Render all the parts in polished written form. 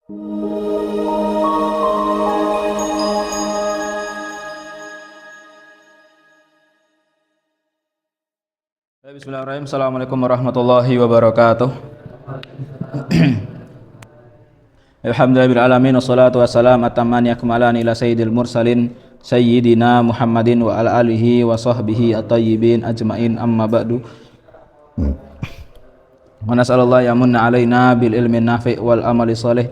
Bismillahirrahmanirrahim. Assalamualaikum warahmatullahi wabarakatuh. Alhamdulillahirrahmanirrahim. Wassalatu wassalamu atamani akmalani ila sayyidil mursalin sayyidina Muhammadin wa ala alihi wa sahbihi at-tayyibin ajmain, amma ba'du. Wa nas'alullaha yamunna alaina bil ilmi nafi' wal amali shalih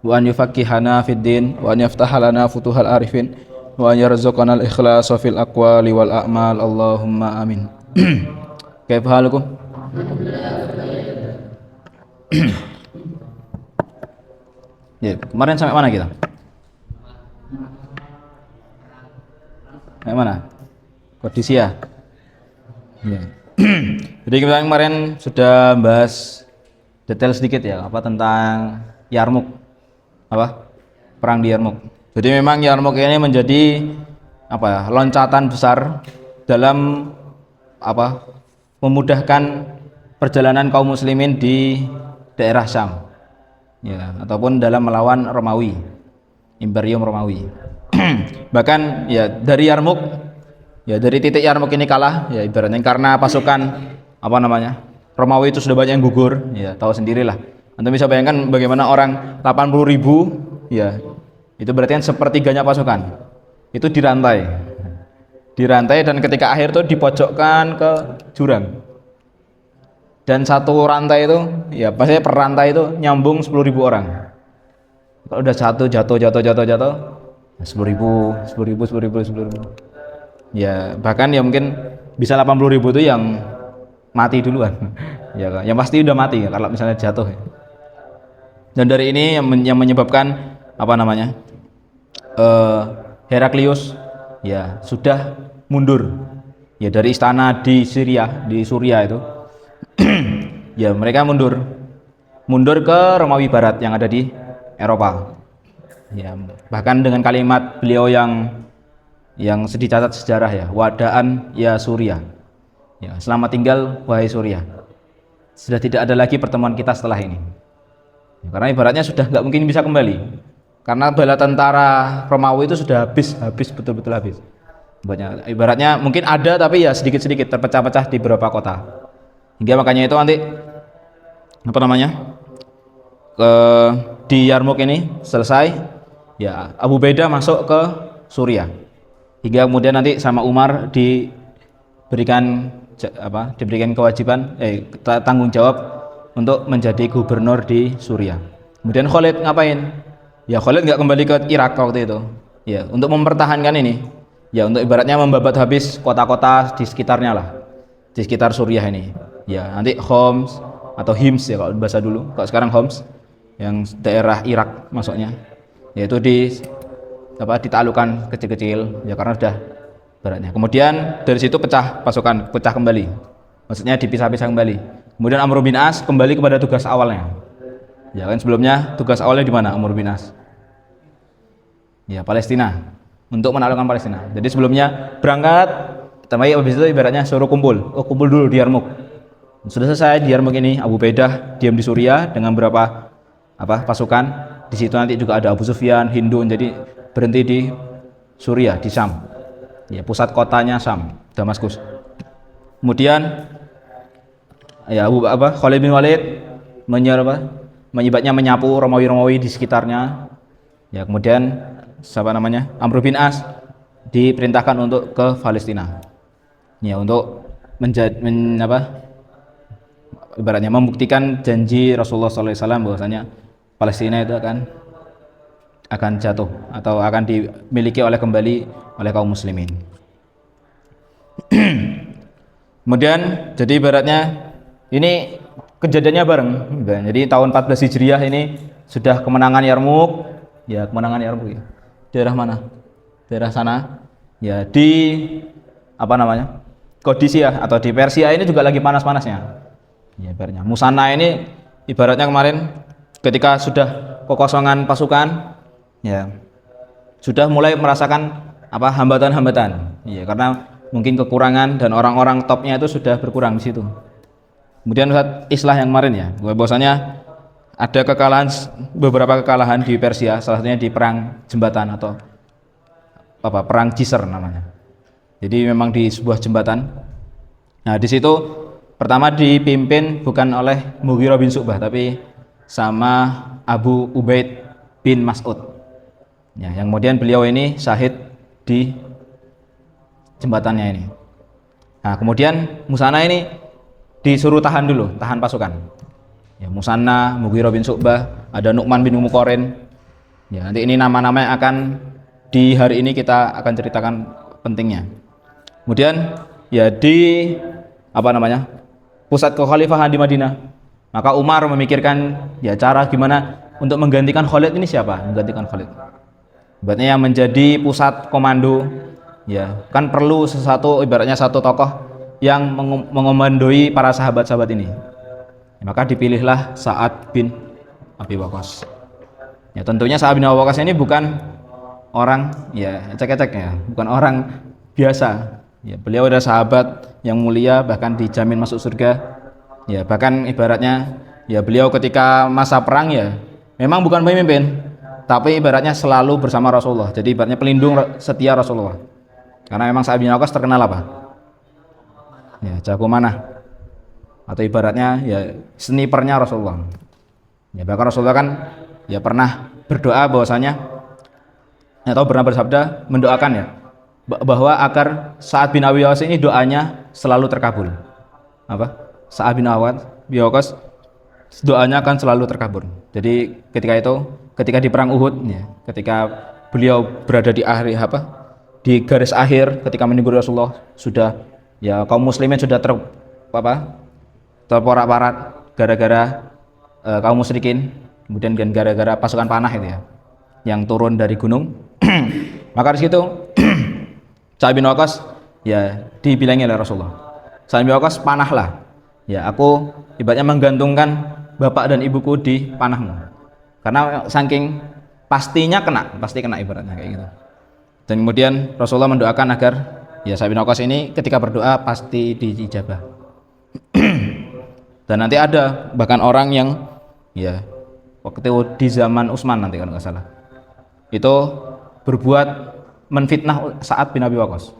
wa an yufaqqihana fid din wa an yaftaha lana futuhal arifin wa an yarzuqana al ikhlasa fil aqwali wal a'mal. Allahumma amin. Kaifa halukum? Ya, kemarin sampai mana kita? Sampai mana? Kodisia. Ya. Jadi kita kemarin sudah bahas detail sedikit ya, apa tentang Yarmuk, apa perang di Yarmuk. Jadi memang Yarmuk ini menjadi apa ya, loncatan besar dalam apa memudahkan perjalanan kaum muslimin di daerah Syam, ya, ataupun dalam melawan Romawi, Imperium Romawi. Bahkan ya dari Yarmuk, ya dari titik Yarmuk ini kalah, ya ibaratnya karena pasukan apa namanya Romawi itu sudah banyak yang gugur, ya tahu sendirilah. Anda bisa bayangkan bagaimana orang 80.000, ya itu berarti kan sepertiganya pasukan itu dirantai dan ketika akhir itu dipojokkan ke jurang. Dan satu rantai itu, ya pasti per rantai itu nyambung 10.000 orang. Kalau udah jatuh, 10.000. Ya bahkan ya mungkin bisa 80.000 itu yang mati duluan. Ya, yang pasti udah mati ya, kalau misalnya jatuh. Dan dari ini yang menyebabkan apa namanya Heraklius ya sudah mundur ya dari istana di Suriah itu. Ya mereka mundur ke Romawi Barat yang ada di Eropa. Ya bahkan dengan kalimat beliau yang dicatat sejarah ya, wadaan ya Suriah. Ya selamat tinggal wahai Suriah. Sudah tidak ada lagi pertemuan kita setelah ini. Ya, karena ibaratnya sudah nggak mungkin bisa kembali. Karena bala tentara Romawi itu sudah habis betul-betul habis. Ibaratnya mungkin ada tapi ya sedikit-sedikit terpecah-pecah di beberapa kota. Hingga makanya itu nanti apa namanya di Yarmuk ini selesai, ya Abu Ubaidah masuk ke Suriah. Hingga kemudian nanti sama Umar diberikan kewajiban tanggung jawab untuk menjadi gubernur di Suriah. Kemudian Khalid ngapain? Ya Khalid nggak kembali ke Irak waktu itu. Ya untuk mempertahankan ini. Ya untuk ibaratnya membabat habis kota-kota di sekitarnya lah. Di sekitar Suriah ini. Ya nanti Homs atau Hims ya kalau bahasa dulu. Kalau sekarang Homs yang daerah Irak masuknya. Yaitu ditaklukkan kecil-kecil ya karena sudah baratnya. Kemudian dari situ pecah kembali. Maksudnya dipisah-pisah kembali. Kemudian Amr bin As kembali kepada tugas awalnya. Ya kan sebelumnya tugas awalnya di mana Amr bin As? Ya Palestina, untuk menaklukkan Palestina. Jadi sebelumnya berangkat, tapi habis itu ibaratnya suruh kumpul dulu di Yarmuk. Sudah selesai di Yarmuk ini, Abu Ubaidah diam di Suriah dengan beberapa pasukan. Di situ nanti juga ada Abu Sufyan, Hindun, jadi berhenti di Suriah, di Syam. Ya pusat kotanya Syam, Damaskus. Kemudian ya Khalid bin Walid menyapu Romawi di sekitarnya. Ya kemudian Amr bin As diperintahkan untuk ke Palestina. Ya untuk ibaratnya membuktikan janji Rasulullah SAW bahwasanya Palestina itu akan jatuh atau akan dimiliki kembali oleh kaum muslimin. Kemudian jadi ibaratnya ini kejadiannya bareng. Jadi tahun 14 Hijriah ini sudah kemenangan Yarmuk. Ya kemenangan Yarmuk ya. Daerah mana? Daerah sana. Ya di Kodisia atau di Persia ini juga lagi panas-panasnya. Ya ibaratnya Musanna ini ibaratnya kemarin ketika sudah kekosongan pasukan, ya sudah mulai merasakan hambatan-hambatan. Ya karena mungkin kekurangan dan orang-orang topnya itu sudah berkurang di situ. Kemudian Islah yang kemarin ya, bahwasanya ada beberapa kekalahan di Persia, salah satunya di perang jembatan atau perang Jisr namanya. Jadi memang di sebuah jembatan. Nah, di situ pertama dipimpin bukan oleh Mughirah bin Syu'bah tapi sama Abu Ubaid bin Mas'ud. Ya, yang kemudian beliau ini syahid di jembatannya ini. Nah, kemudian Musanna ini disuruh tahan dulu, tahan pasukan. Ya, Musanna, Mughirah bin Syu'bah, ada Nu'man bin Muqarrin. Ya, nanti ini nama-nama yang akan di hari ini kita akan ceritakan pentingnya. Kemudian ya di pusat kekhalifahan di Madinah, maka Umar memikirkan ya cara gimana untuk menggantikan Khalid ini siapa? Menggantikan Khalid. Ibaratnya yang menjadi pusat komando, ya kan perlu ibaratnya satu tokoh yang mengomandoi para sahabat-sahabat ini. Maka dipilihlah Sa'ad bin Abi Waqqas. Ya tentunya Sa'ad bin Abi Waqqas ini bukan orang ya ecek-ecek ya, bukan orang biasa. Ya, beliau adalah sahabat yang mulia, bahkan dijamin masuk surga. Ya, bahkan ibaratnya ya beliau ketika masa perang ya memang bukan pemimpin, tapi ibaratnya selalu bersama Rasulullah. Jadi ibaratnya pelindung setia Rasulullah. Karena memang Sa'ad bin Abi Waqqas terkenal apa? Ya, jago manah. Atau ibaratnya ya snipernya Rasulullah. Ya, bahkan Rasulullah kan ya pernah berdoa bahwasanya atau pernah bersabda mendoakan ya bahwa agar Sa'ad bin Abi Waqqas ini doanya selalu terkabul. Apa? Sa'ad bin Abi Waqqas doanya akan selalu terkabul. Jadi ketika di perang Uhud ya, ketika beliau berada di di garis akhir ketika menunggu Rasulullah, sudah ya kaum muslimin sudah terporak-parat gara-gara kaum musyrikin, kemudian gara-gara pasukan panah itu ya yang turun dari gunung. Maka di situ Sa'ad bin Waqqas ya dibilangi oleh Rasulullah, Sa'ad bin Waqqas panahlah ya, aku ibaratnya menggantungkan bapak dan ibuku di panahmu, karena saking pasti kena ibaratnya kayak gitu. Dan kemudian Rasulullah mendoakan agar ya Sa'ad bin Waqqas ini ketika berdoa pasti diijabah. Dan nanti ada bahkan orang yang ya waktu di zaman Utsman nanti kalau nggak salah itu berbuat menfitnah Sa'ad bin Abi Waqqas.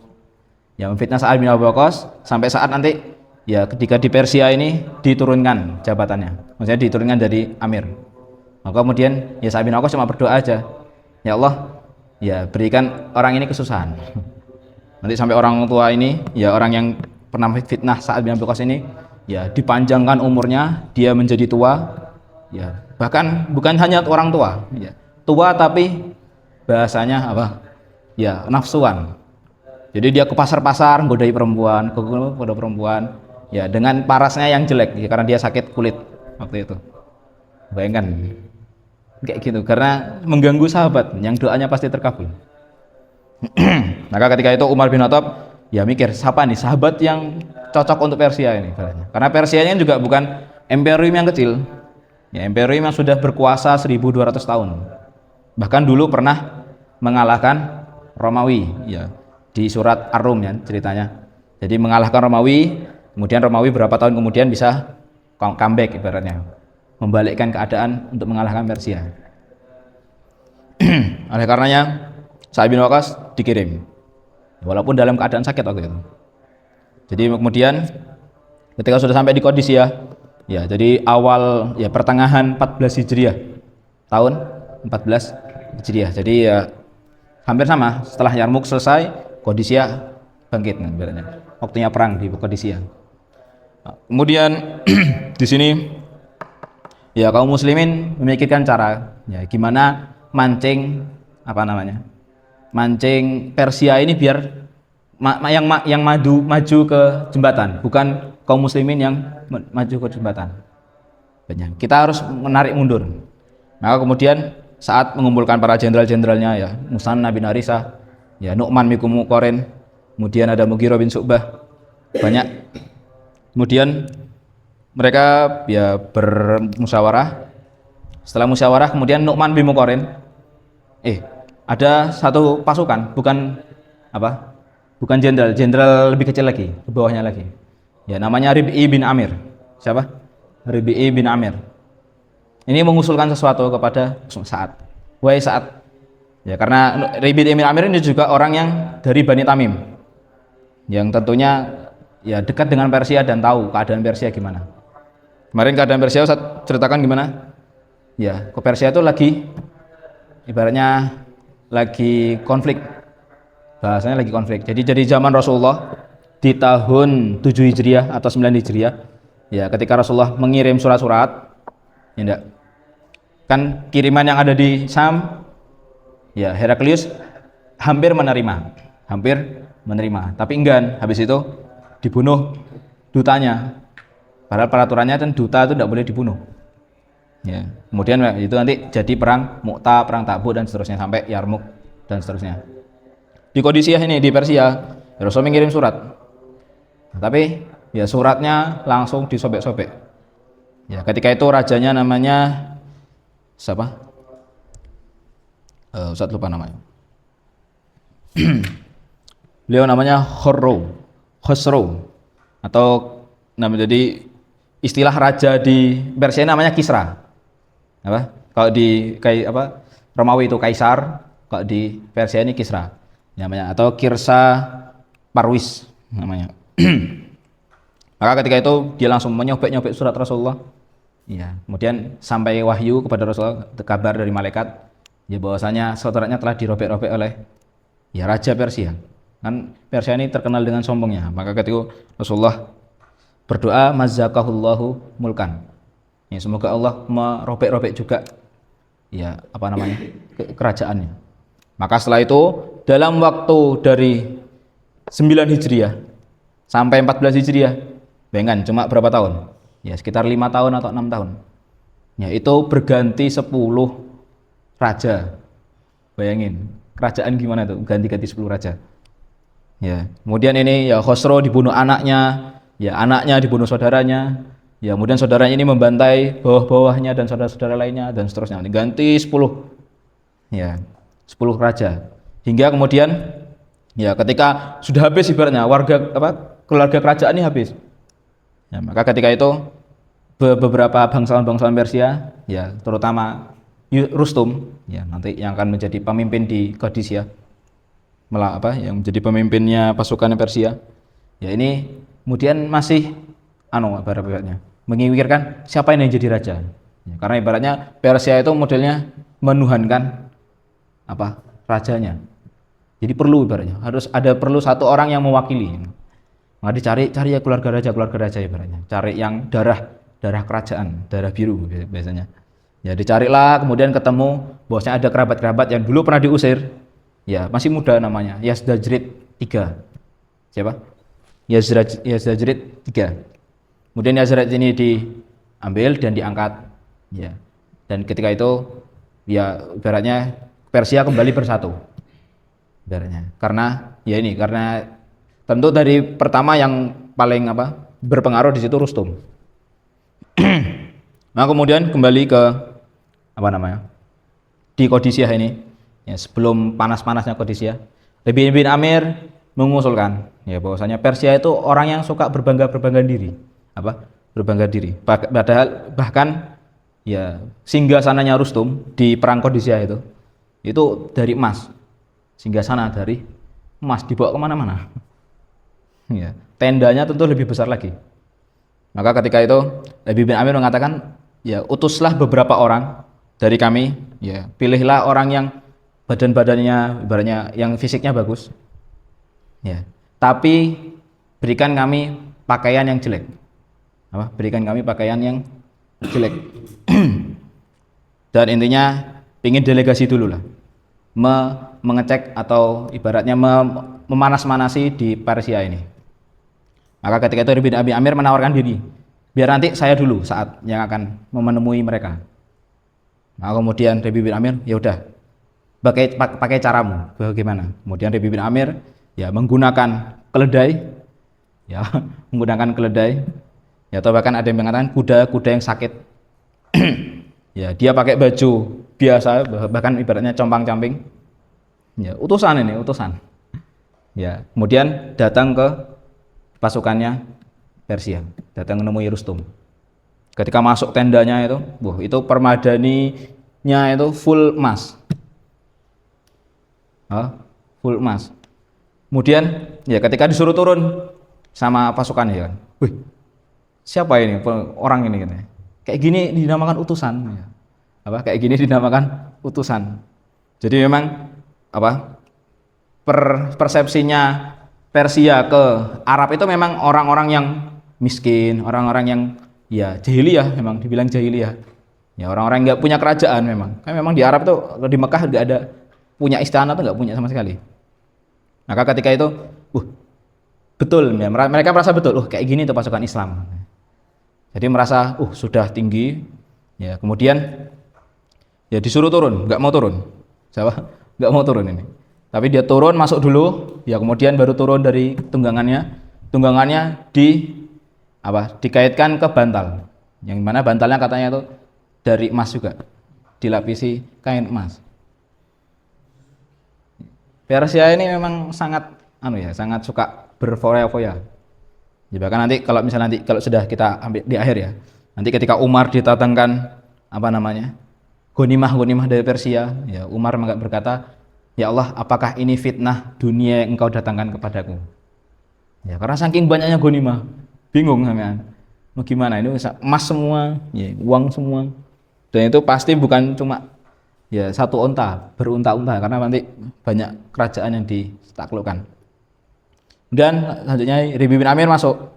Ya memfitnah Sa'ad bin Abi Waqqas sampai saat nanti ya ketika di Persia ini diturunkan jabatannya, maksudnya diturunkan dari amir. Maka kemudian ya Sa'ad bin Waqqas cuma berdoa aja, ya Allah ya berikan orang ini kesusahan. Nanti sampai orang tua ini ya orang yang pernah fitnah Sa'ad bin Abi Waqqas ini ya dipanjangkan umurnya, dia menjadi tua ya, bahkan bukan hanya orang tua ya, tua tapi bahasanya ya nafsuan. Jadi dia ke pasar-pasar godai perempuan, goda perempuan ya dengan parasnya yang jelek ya, karena dia sakit kulit waktu itu. Bayangkan kayak gitu, karena mengganggu sahabat yang doanya pasti terkabul. Maka ketika itu Umar bin Khattab ya mikir, siapa nih sahabat yang cocok untuk Persia ini? Karena Persia ini juga bukan imperium yang kecil ya, imperium yang sudah berkuasa 1200 tahun, bahkan dulu pernah mengalahkan Romawi ya, di surat Ar-Rum ya ceritanya. Jadi mengalahkan Romawi, kemudian Romawi berapa tahun kemudian bisa comeback ibaratnya, membalikkan keadaan untuk mengalahkan Persia. Oleh karenanya Sa'ad bin Waqqas dikirim walaupun dalam keadaan sakit waktu itu. Jadi kemudian ketika sudah sampai di Qadisiyah ya, jadi awal ya pertengahan 14 Hijriah, tahun 14 Hijriah. Jadi ya hampir sama, setelah Yarmuk selesai Qadisiyah bangkit ibaratnya. Waktunya perang di Qadisiyah. Kemudian di sini ya kaum muslimin memikirkan cara ya gimana mancing mancing Persia ini biar yang maju ke jembatan, bukan kaum muslimin yang maju ke jembatan. Kita harus menarik mundur. Maka kemudian saat mengumpulkan para jenderal-jenderalnya ya, Musanna bin Harithah, ya Nu'man bin Muqarrin, kemudian ada Mughirah bin Syu'bah, banyak. Kemudian mereka ya bermusyawarah. Setelah musyawarah kemudian Nu'man bin Muqarrin ada satu pasukan, bukan jenderal lebih kecil lagi, di bawahnya lagi. Ya namanya Rib'i bin Amir. Siapa? Rib'i bin Amir. ini mengusulkan sesuatu kepada Sa'ad. Wahai Sa'ad. Ya, karena Rabi' bin Amir ini juga orang yang dari Bani Tamim. Yang tentunya ya dekat dengan Persia dan tahu keadaan Persia gimana. Kemarin keadaan Persia Ustaz ceritakan gimana? Ya, ke Persia itu lagi ibaratnya lagi konflik. Bahasanya lagi konflik. Jadi dari zaman Rasulullah di tahun 7 Hijriah atau 9 Hijriah, ya ketika Rasulullah mengirim surat-surat, ya enggak, kan kiriman yang ada di Sam, ya Heraklius hampir menerima, tapi enggan, habis itu dibunuh dutanya. Padahal peraturannya kan duta itu tidak boleh dibunuh. Ya, kemudian itu nanti jadi perang Mu'tah, perang Tabuk dan seterusnya sampai Yarmuk dan seterusnya. Di Qadisiyah ini di Persia, Rasul mengirim surat. Tapi ya suratnya langsung disobek-sobek. Ya, ketika itu rajanya namanya siapa? Ustaz lupa namanya. Beliau namanya Khosrow atau jadi istilah raja di Persia namanya Kisra. Apa? Kalau di Romawi itu Kaisar, kalau di Persia ini Kisra namanya, atau Kirsa Parwis namanya. Maka ketika itu dia langsung menyobek-nyobek surat Rasulullah. Ya, kemudian sampai wahyu kepada Rasulullah, kabar dari malaikat, ya bahwasanya suratnya telah dirobek-robek oleh ya raja Persia. Kan Persia ini terkenal dengan sombongnya. Maka ketika itu Rasulullah berdoa, mazzakahullahu mulkan. Ya, semoga Allah merobek-robek juga ya kerajaannya. Maka setelah itu dalam waktu dari 9 Hijriah sampai 14 Hijriah, bayangkan cuma berapa tahun? Ya sekitar 5 tahun atau 6 tahun. Ya itu berganti 10 raja. Bayangin, kerajaan gimana tuh? Ganti-ganti 10 raja. Ya, kemudian ini ya Khosrow dibunuh anaknya, ya anaknya dibunuh saudaranya. Ya, kemudian saudaranya ini membantai bawah-bawahnya dan saudara-saudara lainnya dan seterusnya. Ganti 10. Ya, 10 raja. Hingga kemudian ya ketika sudah habis ibaratnya keluarga kerajaan ini habis. Ya, maka ketika itu beberapa bangsawan-bangsawan Persia, ya terutama Rustum, ya nanti yang akan menjadi pemimpin di Qadisiyah, yang menjadi pemimpinnya pasukan Persia. Ya ini kemudian masih ibaratnya menginginkan siapa yang jadi raja. Ya, karena ibaratnya Persia itu modelnya menuhankan rajanya. Jadi ibaratnya perlu satu orang yang mewakili. Maka dicari ya keluarga raja ibaratnya. Cari yang darah kerajaan, darah biru biasanya. Ya dicarilah, kemudian ketemu bahwasanya ada kerabat-kerabat yang dulu pernah diusir. Ya, masih muda namanya, Yazdajrid III. Siapa? Yazdajrid III. Kemudian Yazdajrid ini diambil dan diangkat. Ya. Dan ketika itu ya ibaratnya Persia kembali bersatu. Ibaratnya. Karena tentu dari pertama yang paling berpengaruh di situ Rustum. Nah, kemudian kembali ke di Qadisiyah ini. Ya, sebelum panas-panasnya Qadisiyah, Rabi' bin Amir mengusulkan ya bahwasanya Persia itu orang yang suka berbangga diri. Berbangga diri. Padahal bahkan ya singgasananya Rustum di perang Qadisiyah itu dari emas. Singgasana dari emas dibawa kemana-mana. Ya, tendanya tentu lebih besar lagi. Maka ketika itu Rabi' bin Amir mengatakan, ya utuslah beberapa orang dari kami, ya pilihlah orang yang badan-badannya ibaratnya yang fisiknya bagus, ya tapi berikan kami pakaian yang jelek. Berikan kami pakaian yang jelek. Dan intinya ingin delegasi dulu lah, mengecek atau ibaratnya memanas-manasi di Persia ini. Maka ketika itu Rabi' bin Amir menawarkan diri, biar nanti saya dulu saat yang akan menemui mereka. Nah kemudian Rabi' bin Amir, ya udah, pakai caramu, bagaimana? Kemudian Rabi' bin Amir ya menggunakan keledai, ya menggunakan keledai, ya atau bahkan ada yang mengatakan kuda yang sakit. Ya dia pakai baju biasa, bahkan ibaratnya compang-camping. Ya utusan. Ya kemudian datang ke pasukannya Persia, datang menemui Rustum. Ketika masuk tendanya itu, itu permadaninya itu full emas. Full emas. Kemudian ya ketika disuruh turun sama pasukan ya kan. Siapa ini orang ini gitu. Kayak gini dinamakan utusan ya. Kayak gini dinamakan utusan. Jadi memang persepsinya Persia ke Arab itu memang orang-orang yang miskin, orang-orang yang ya jahiliyah, memang dibilang jahiliyah. Ya orang-orang yang nggak punya kerajaan memang. Kan memang di Arab tuh di Mekah nggak ada punya istana tuh nggak punya sama sekali. Maka ketika itu, betul ya, mereka merasa betul, kayak gini tuh pasukan Islam. Jadi merasa sudah tinggi. Ya kemudian ya disuruh turun, nggak mau turun. Siapa? Nggak mau turun ini. Tapi dia turun masuk dulu, ya kemudian baru turun dari tunggangannya. Tunggangannya dikaitkan ke bantal, yang mana bantalnya katanya itu dari emas juga, dilapisi kain emas. Persia ini memang sangat sangat suka berfoya-foya. Ya, bahkan nanti kalau sudah kita ambil di akhir ya, nanti ketika Umar didatangkan ghanimah dari Persia, ya Umar berkata, ya Allah, apakah ini fitnah dunia yang engkau datangkan kepadaku? Ya karena saking banyaknya ghanimah, bingung kan? Mau gimana ini emas semua, ya, uang semua, dan itu pasti bukan cuma ya satu onta, berunta-unta, karena nanti banyak kerajaan yang ditaklukkan. Dan selanjutnya Ribi bin Amir masuk,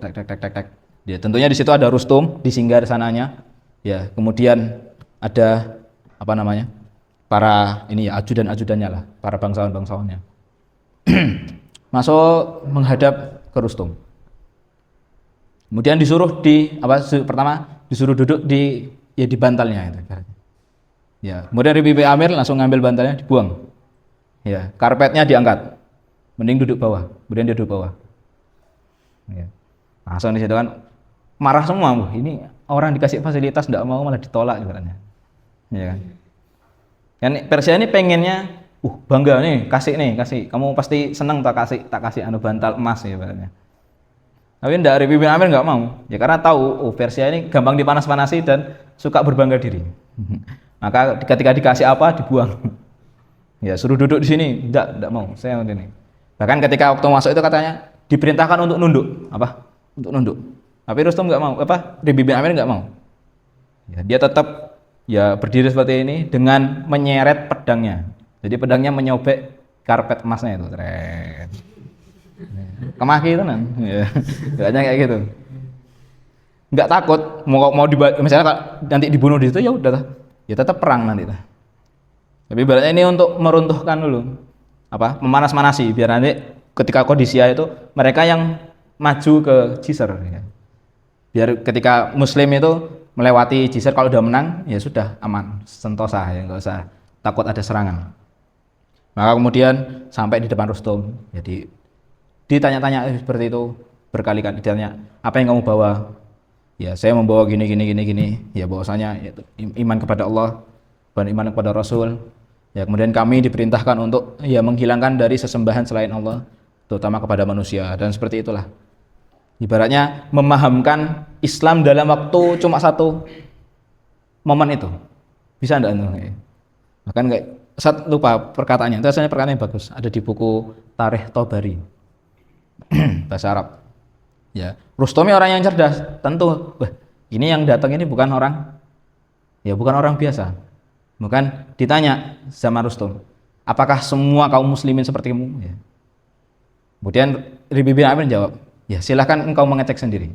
tek. Ya tentunya di situ ada Rustum disinggah di sananya. Ya kemudian ada para ini ya ajudan-ajudannya lah, para bangsawan-bangsawannya. Masuk menghadap ke Rustum. Kemudian disuruh pertama disuruh duduk di bantalnya itu. Ya, kemudian Ribi bin Amir langsung ngambil bantalnya, dibuang. Ya, karpetnya diangkat. Mending duduk bawah. Kemudian dia duduk bawah. Ya. Langsung di situ kan marah semua, ini orang dikasih fasilitas enggak mau malah ditolak ibaratnya. Ya kan. Kan Persia ini pengennya bangga nih, kasih. Kamu pasti seneng tak kasih bantal emas ya ibaratnya. Tapi enggak, Ribi bin Amir enggak mau. Ya karena tahu Persia ini gampang dipanas-panasi dan suka berbangga diri. Maka ketika dikasih apa dibuang. Ya suruh duduk di sini, enggak mau. Saya ini. Bahkan ketika waktu masuk itu katanya diperintahkan untuk nunduk, untuk nunduk. Tapi Rustum enggak mau, Ribi bin Amir enggak mau. Ya, dia tetap ya berdiri seperti ini dengan menyeret pedangnya. Jadi pedangnya menyobek karpet emasnya itu. Kemaki itu ya, kayaknya kayak gitu. Nggak takut mau misalnya nanti dibunuh di situ ya udah, ya tetap perang nanti. Tapi ibaratnya ini untuk meruntuhkan dulu, memanas-manasi biar nanti ketika Qadisiyah itu mereka yang maju ke Jisr. Ya. Biar ketika Muslim itu melewati Jisr kalau udah menang ya sudah aman, sentosa ya nggak usah takut ada serangan. Maka kemudian sampai di depan Rustum, jadi ditanya-tanya seperti itu berkali-kali, ditanya apa yang kamu bawa? Ya saya membawa gini. Ya bahwasanya iman kepada Allah dan iman kepada Rasul. Ya kemudian kami diperintahkan untuk ya menghilangkan dari sesembahan selain Allah, terutama kepada manusia, dan seperti itulah. Ibaratnya memahamkan Islam dalam waktu cuma satu momen itu. Bisa enggak? Bahkan kayak saya lupa perkataannya. Itu rasanya perkataan yang bagus. Ada di buku Tarikh Tabari. Bahasa Arab. Ya, Rustum orang yang cerdas, tentu. Ini yang datang ini bukan orang biasa. Bukan ditanya sama Rustum, apakah semua kaum muslimin sepertimu? Ya. Kemudian Ribi bin Amir jawab, ya silahkan engkau mengecek sendiri.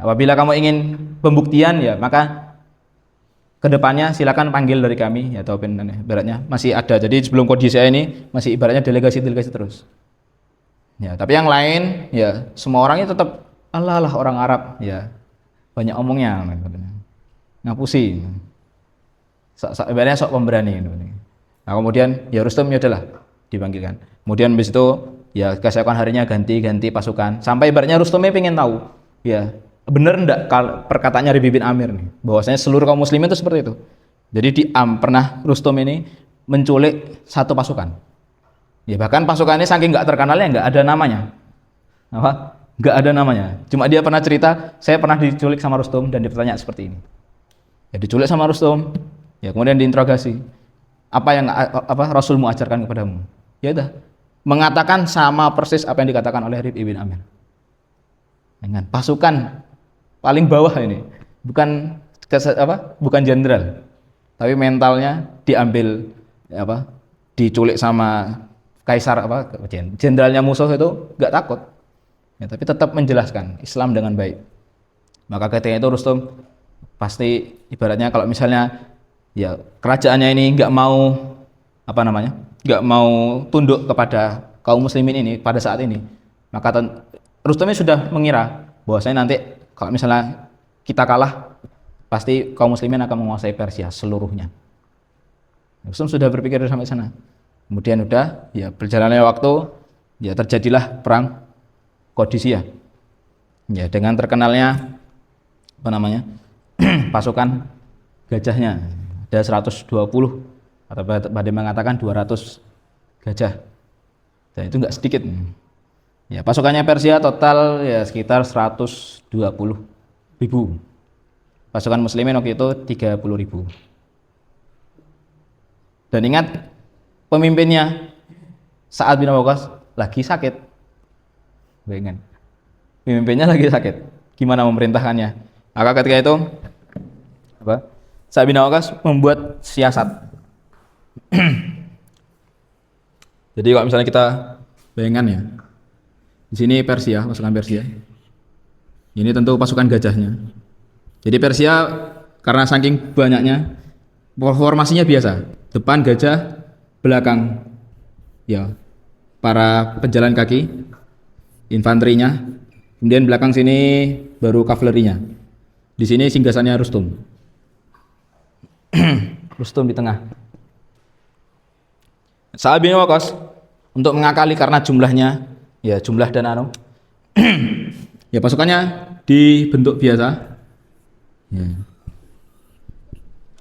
Apabila kamu ingin pembuktian ya maka kedepannya silakan panggil dari kami ya, atau ibaratnya masih ada. Jadi sebelum Qadisiyah ini masih ibaratnya delegasi terus. Ya, tapi yang lain ya semua orangnya tetap Allah orang Arab ya, banyak omongnya, ngapusi, ibaratnya sok pemberani. Nah kemudian ya Rustum ya udahlah dipanggilkan. Kemudian habis itu ya keesokan harinya ganti pasukan. Sampai ibaratnya Rustumnya pengen tahu ya benar enggak perkataannya Ribi bin Amir nih, bahwasanya seluruh kaum muslimin itu seperti itu. Jadi pernah Rustum ini menculik satu pasukan. Ya bahkan pasukan ini saking nggak terkenalnya nggak ada namanya. nggak ada namanya. Cuma dia pernah cerita, saya pernah diculik sama Rustum dan ditanya seperti ini. Ya diculik sama Rustum, ya kemudian diinterogasi. Apa yang Rasulmu ajarkan kepadamu? Ya udah, mengatakan sama persis apa yang dikatakan oleh Rib ibn Amir. Dengan pasukan paling bawah ini, bukan jenderal, tapi mentalnya diambil diculik sama kaisar jenderalnya musuh itu nggak takut. Ya, tapi tetap menjelaskan Islam dengan baik. Maka ketika itu Rustum pasti ibaratnya kalau misalnya ya kerajaannya ini nggak mau tunduk kepada kaum muslimin ini pada saat ini, maka Rustum ini sudah mengira bahwasanya nanti kalau misalnya kita kalah pasti kaum muslimin akan menguasai Persia seluruhnya. Rustum sudah berpikir sampai sana. Kemudian udah ya berjalannya waktu, ya terjadilah perang Qadisiyah. Ya dengan terkenalnya pasukan gajahnya. Ada 120 atau ada mengatakan 200 gajah. Dan itu enggak sedikit. Ya, pasukannya Persia total ya sekitar 120.000. Pasukan muslimin waktu itu 30.000. Dan ingat pemimpinnya Sa'ad bin Abi Waqqas lagi sakit. Bayangkan. Pemimpinnya lagi sakit. Gimana memerintahkannya? Maka ketika itu Sa'ad bin Abi Waqqas membuat siasat. Jadi kalau misalnya kita bayangkan ya. Di sini Persia, pasukan Persia. Ini tentu pasukan gajahnya. Jadi Persia karena saking banyaknya formasinya biasa. Depan gajah, belakang ya para pejalan kaki, infanterinya, kemudian belakang sini baru kavalerinya. Di sini singgasannya Rustum. Rustum di tengah. Sa'ad bin Waqqas untuk mengakali karena jumlahnya, ya jumlah dan ya pasukannya dibentuk biasa. Ya.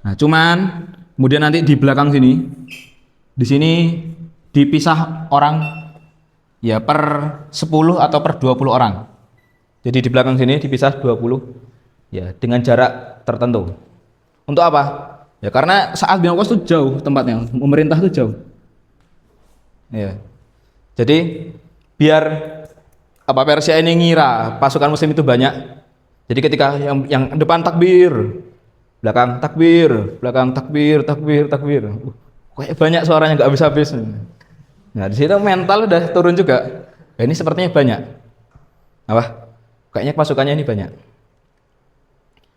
Nah, cuman kemudian nanti di belakang sini, di sini dipisah orang ya per 10 atau per 20 orang. Jadi di belakang sini dipisah 20 ya dengan jarak tertentu. Untuk apa? Ya karena Sa'ad bin Waqqas itu jauh tempatnya, memerintah itu jauh. Ya. Jadi biar Persia ini ngira pasukan muslim itu banyak. Jadi ketika yang depan takbir, belakang takbir, takbir. Kayak banyak suaranya nggak habis-habis. Nah di situ mental udah turun juga. Ya, ini sepertinya banyak. Kayaknya pasukannya ini banyak.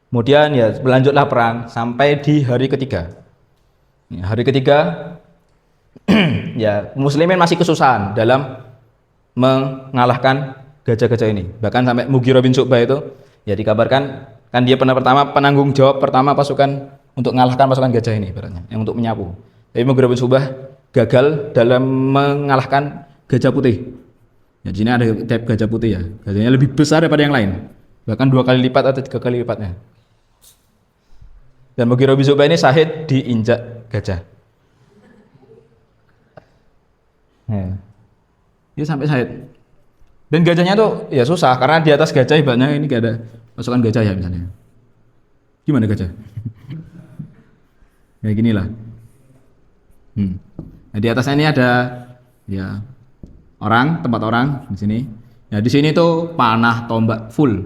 Kemudian ya berlanjutlah perang sampai di hari ketiga. Ya, hari ketiga ya muslimin masih kesusahan dalam mengalahkan gajah-gajah ini. Bahkan sampai Mughirah bin Syu'bah itu ya dikabarkan kan dia penanggung jawab pertama pasukan untuk mengalahkan pasukan gajah ini ibaratnya, yang untuk menyapu. Tapi Mughirah bin Syu'bah gagal dalam mengalahkan gajah putih. Ya di sini ada tipe gajah putih ya. Gajahnya lebih besar daripada yang lain. Bahkan 2 kali lipat atau 3 kali lipatnya. Dan Mughirah bin Syu'bah ini syahid diinjak gajah. Ya. Dia sampai syahid. Dan gajahnya tuh ya susah karena di atas gajah ibaratnya ini gak ada pasukan gajah ya misalnya. Gimana gajah? Kayak ginilah. Nah, di atasnya ini ada ya tempat orang di sini. Ya di sini tuh panah tombak full.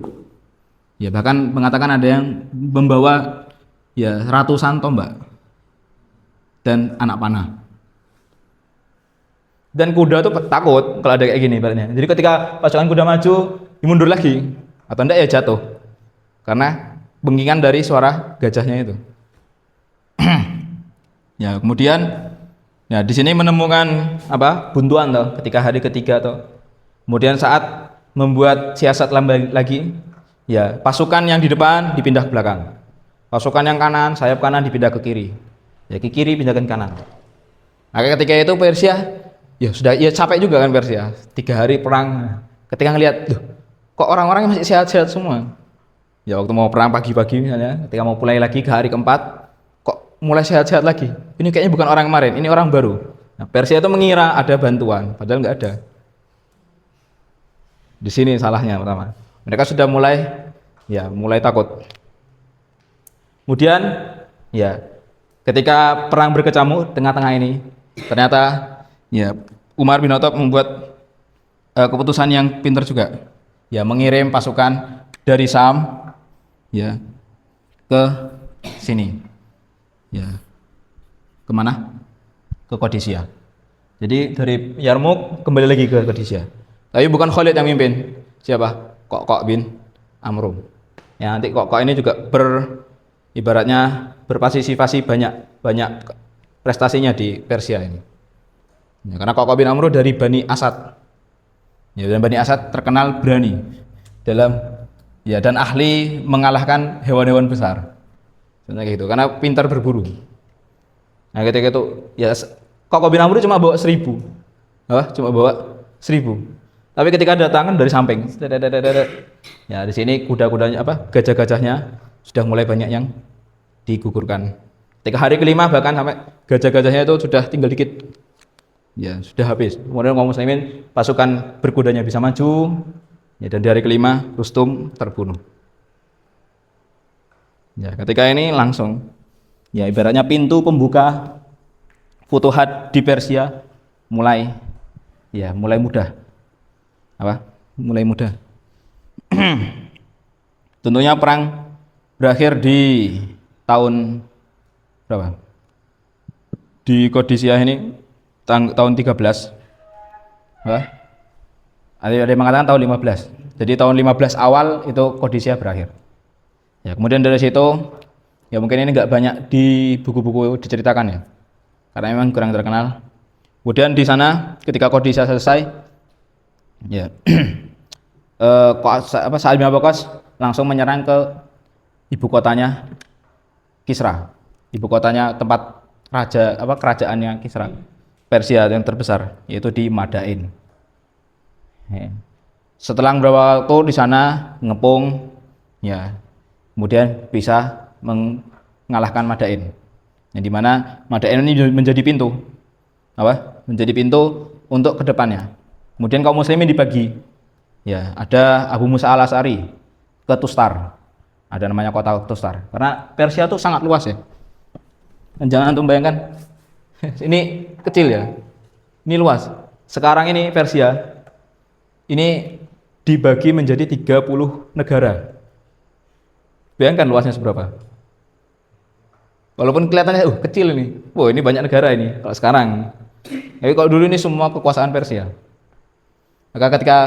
Ya bahkan mengatakan ada yang membawa ya ratusan tombak dan anak panah. Dan kuda tuh takut kalau ada kayak gini ibaratnya. Jadi ketika pasukan kuda maju, mundur lagi atau enggak ya jatuh. Karena bengkingan dari suara gajahnya itu. Ya, kemudian ya di sini menemukan buntuan toh ketika hari ketiga toh. Kemudian saat membuat siasat lagi, ya pasukan yang di depan dipindah ke belakang. Pasukan yang kanan, sayap kanan dipindah ke kiri. Ya ke kiri pindah ke kanan. Nah, ketika itu Persia ya sudah ya capek juga kan Persia 3 hari perang. Ketika ngelihat kok orang-orang masih sehat-sehat semua. Ya waktu mau perang pagi-pagi misalnya, ketika mau mulai lagi ke hari keempat kok mulai sehat-sehat lagi. Ini kayaknya bukan orang kemarin, ini orang baru. Nah, Persia itu mengira ada bantuan padahal nggak ada. Di sini salahnya pertama. Mereka sudah mulai takut. Kemudian ya ketika perang berkecamuk tengah-tengah ini, ternyata ya Umar bin Khattab membuat keputusan yang pintar juga. Ya mengirim pasukan dari Sam ya ke sini. Ya. Kemana? Ke Qadisiyah. Jadi dari Yarmuk kembali lagi ke Qadisiyah. Tapi bukan Khalid yang mimpin. Siapa? Kok bin Amrum. Ya nanti kok ini juga ibaratnya berpartisipasi banyak prestasinya di Persia ini. Ya, karena kok bin Amrum dari Bani Asad. Ya, dan Bani Asad terkenal berani dan ahli mengalahkan hewan-hewan besar. Sebenarnya gitu. Karena pintar berburu. Nah ketika itu ya kok bin Amr cuma bawa 1.000, cuma bawa 1.000. Tapi ketika datangan dari samping, ya di sini kuda-kudanya gajah-gajahnya sudah mulai banyak yang digugurkan. Ketika hari kelima bahkan sampai gajah-gajahnya itu sudah tinggal dikit, ya sudah habis. Kemudian kaum muslimin pasukan berkudanya bisa maju, ya dan di hari kelima Rustum terbunuh. Ya ketika ini langsung. Ya ibaratnya pintu pembuka futuhat di Persia mulai mudah. Mulai mudah. Tentunya perang berakhir di tahun berapa? Di Qadisiyah ini tahun 13. Ada yang mengatakan tahun 15. Jadi tahun 15 awal itu Qadisiyah berakhir. Ya, kemudian dari situ ya mungkin ini nggak banyak di buku-buku diceritakan ya, karena memang kurang terkenal. Kemudian di sana ketika Qadisiyah selesai, ya Sa'ad bin Abi Waqqas langsung menyerang ke ibu kotanya Kisra, ibu kotanya tempat kerajaannya Kisra Persia yang terbesar, yaitu di Madain. Ya. Setelah beberapa waktu di sana ngepung, ya kemudian bisa mengalahkan Madain, yang dimana Madain ini menjadi pintu untuk kedepannya. Kemudian kaum muslimin dibagi, ya ada Abu Musa al-Asy'ari ke Tustar, ada namanya kota Tustar, karena Persia itu sangat luas ya. Dan jangan antum bayangkan ini kecil ya, ini luas. Sekarang ini Persia ini dibagi menjadi 30 negara. Bayangkan luasnya seberapa. Walaupun kelihatannya kecil ini. Ini banyak negara ini kalau sekarang. Tapi kalau dulu ini semua kekuasaan Persia. Maka ketika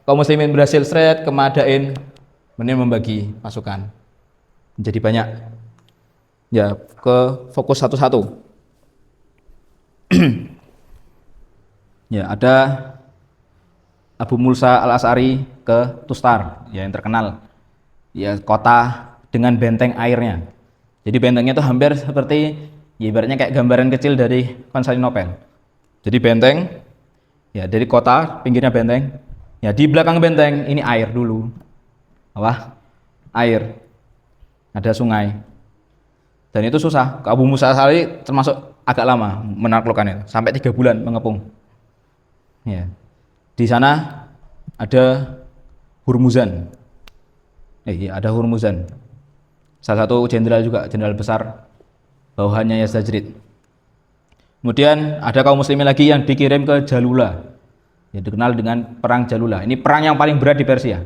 kaum muslimin berhasil ke Madain, kemudian membagi pasukan menjadi banyak. Ya, ke fokus satu-satu. Ya, ada Abu Musa al-Asy'ari ke Tustar, ya yang terkenal. Ya, kota dengan benteng airnya. Jadi bentengnya itu hampir seperti ya ibaratnya kayak gambaran kecil dari Konstantinopel. Jadi benteng ya dari kota, pinggirnya benteng. Ya di belakang benteng ini air dulu. Air. Ada sungai. Dan itu susah. Abu Musa al-Asy'ari termasuk agak lama menaklukkan itu, sampai 3 bulan mengepung. Ya. Di sana ada Hurmuzan. Ada Hurmuzan. Salah satu jenderal besar bawahannya Yazdajrid. Kemudian ada kaum muslimin lagi yang dikirim ke Jalula, yang dikenal dengan perang Jalula. Ini perang yang paling berat di Persia.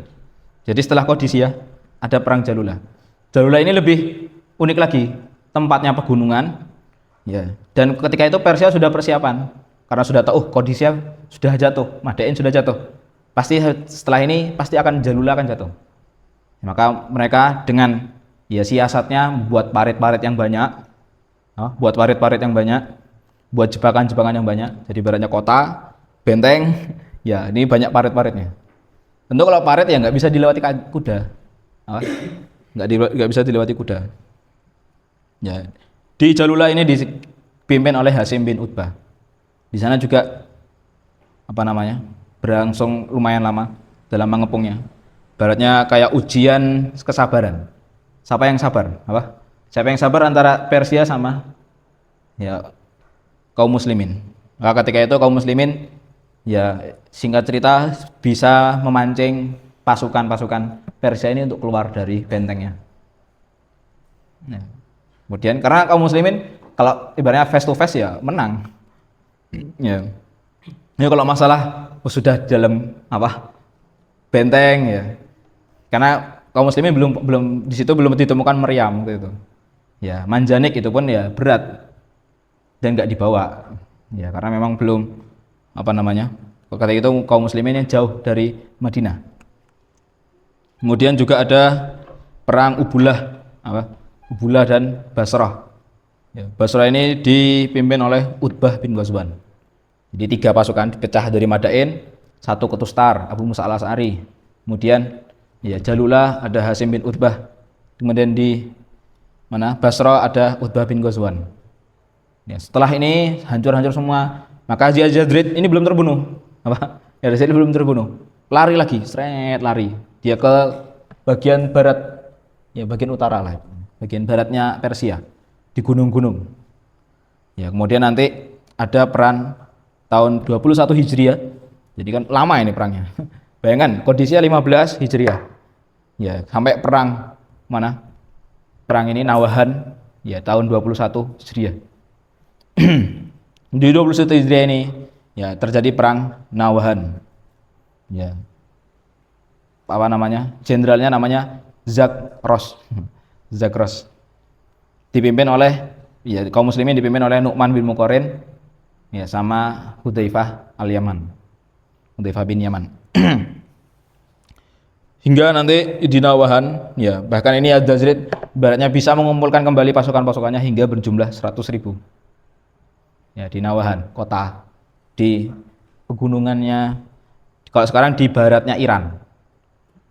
Jadi setelah Qadisiyah ada perang Jalula. Jalula ini lebih unik lagi, tempatnya pegunungan. Ya. Dan ketika itu Persia sudah persiapan, karena sudah tahu Qadisiyah sudah jatuh, Madain sudah jatuh. Pasti setelah ini pasti akan Jalula akan jatuh. Maka mereka dengan siasatnya buat parit-parit yang banyak, buat jebakan-jebakan yang banyak. Jadi ibaratnya kota, benteng, ya ini banyak parit-paritnya. Tentu kalau parit ya nggak bisa dilewati kuda, nggak bisa dilewati kuda. Ya, di Jalula ini dipimpin oleh Hasim bin Utbah. Di sana juga berlangsung lumayan lama dalam mengepungnya. Baratnya kayak ujian kesabaran. Siapa yang sabar? Siapa yang sabar antara Persia sama kaum muslimin. Maka ketika itu kaum muslimin ya singkat cerita bisa memancing pasukan-pasukan Persia ini untuk keluar dari bentengnya. Nah, kemudian karena kaum muslimin kalau ibaratnya face to face ya menang. Ya. Ini kalau masalah sudah dalam apa benteng ya. Karena kaum muslimin belum di situ belum ditemukan meriam gitu. Ya, manjanik itu pun ya berat dan nggak dibawa. Ya, karena memang belum apa namanya? Ketika itu kaum muslimin yang jauh dari Madinah. Kemudian juga ada perang Ubulah apa? Ubulah dan Basrah. Ya, Basrah ini dipimpin oleh Utbah bin Ghazwan. Jadi 3 pasukan dipecah dari Madain, 1 ke Tustar, Abu Musa al-Asy'ari. Kemudian ya Jalula ada Hasim bin Utbah. Kemudian di mana Basrah ada Utbah bin Ghazwan. Ya, setelah ini hancur-hancur semua, maka Yazid ini belum terbunuh. Apa? Yazid belum terbunuh. Lari lagi, seret lari. Dia ke bagian barat, ya bagian utara lah, bagian baratnya Persia, di gunung-gunung. Ya, kemudian nanti ada peran tahun 21 Hijriah. Jadi kan lama ini perangnya. Bayangkan kondisinya 15 Hijriah. Ya, sampai perang mana? Perang ini Nawahan ya tahun 21 Hijriah. Di 21 Hijriah ini ya terjadi perang Nawahan. Ya. Apa namanya? Jenderalnya namanya Zakros. Zakros. Dipimpin oleh ya kaum muslimin dipimpin oleh Nu'man bin Muqarrin ya sama Hudzaifah al-Yaman. Hudzaifah bin Yaman. Hingga nanti di Nawahan ya bahkan ini Yazid ibaratnya bisa mengumpulkan kembali pasukan-pasukannya hingga berjumlah 100.000. Ya di Nawahan, kota di pegunungannya kalau sekarang di baratnya Iran.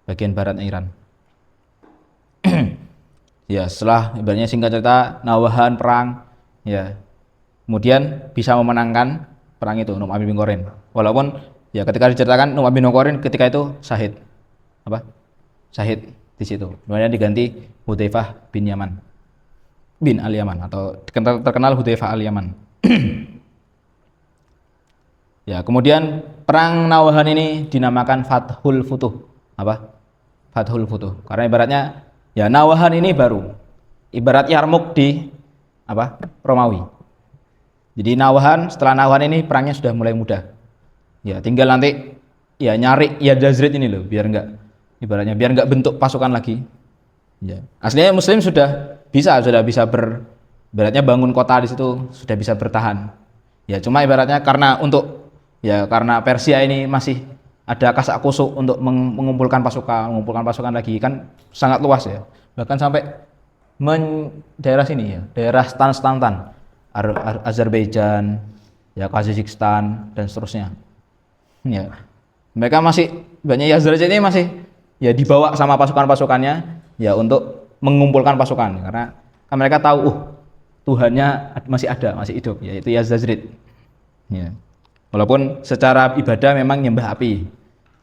Bagian baratnya Iran. Ya, setelah ibaratnya singkat cerita Nawahan perang ya. Kemudian bisa memenangkan perang itu Nu'man bin Muqarrin. Walaupun ya ketika diceritakan Nu'man bin Muqarrin ketika itu syahid. Apa? Syahid di situ. Kemudian diganti Hudzaifah bin Yaman. Bin al-Yaman atau terkenal Hudzaifah al-Yaman. Ya, kemudian perang Nawahan ini dinamakan Fathul Futuh. Apa? Fathul Futuh. Karena ibaratnya ya Nawahan ini baru ibarat Yarmuk di apa? Romawi. Jadi Nawahan setelah Nawahan ini perangnya sudah mulai mudah. Ya, tinggal nanti ya nyari ya Yazid ini loh biar enggak ibaratnya biar enggak bentuk pasukan lagi. Ya. Aslinya muslim sudah bisa ibaratnya bangun kota di situ sudah bisa bertahan. Ya, cuma ibaratnya karena Persia ini masih ada kasak kusuk untuk mengumpulkan pasukan lagi kan sangat luas ya. Bahkan sampai daerah sini ya, daerah Stan, Azerbaijan, ya Kazakhstan dan seterusnya. Ya. Mereka masih banyak Yazid ini masih ya dibawa sama pasukan-pasukannya ya untuk mengumpulkan pasukan karena kan mereka tahu Tuhannya masih ada, masih hidup yaitu Yazid. Ya. Walaupun secara ibadah memang nyembah api.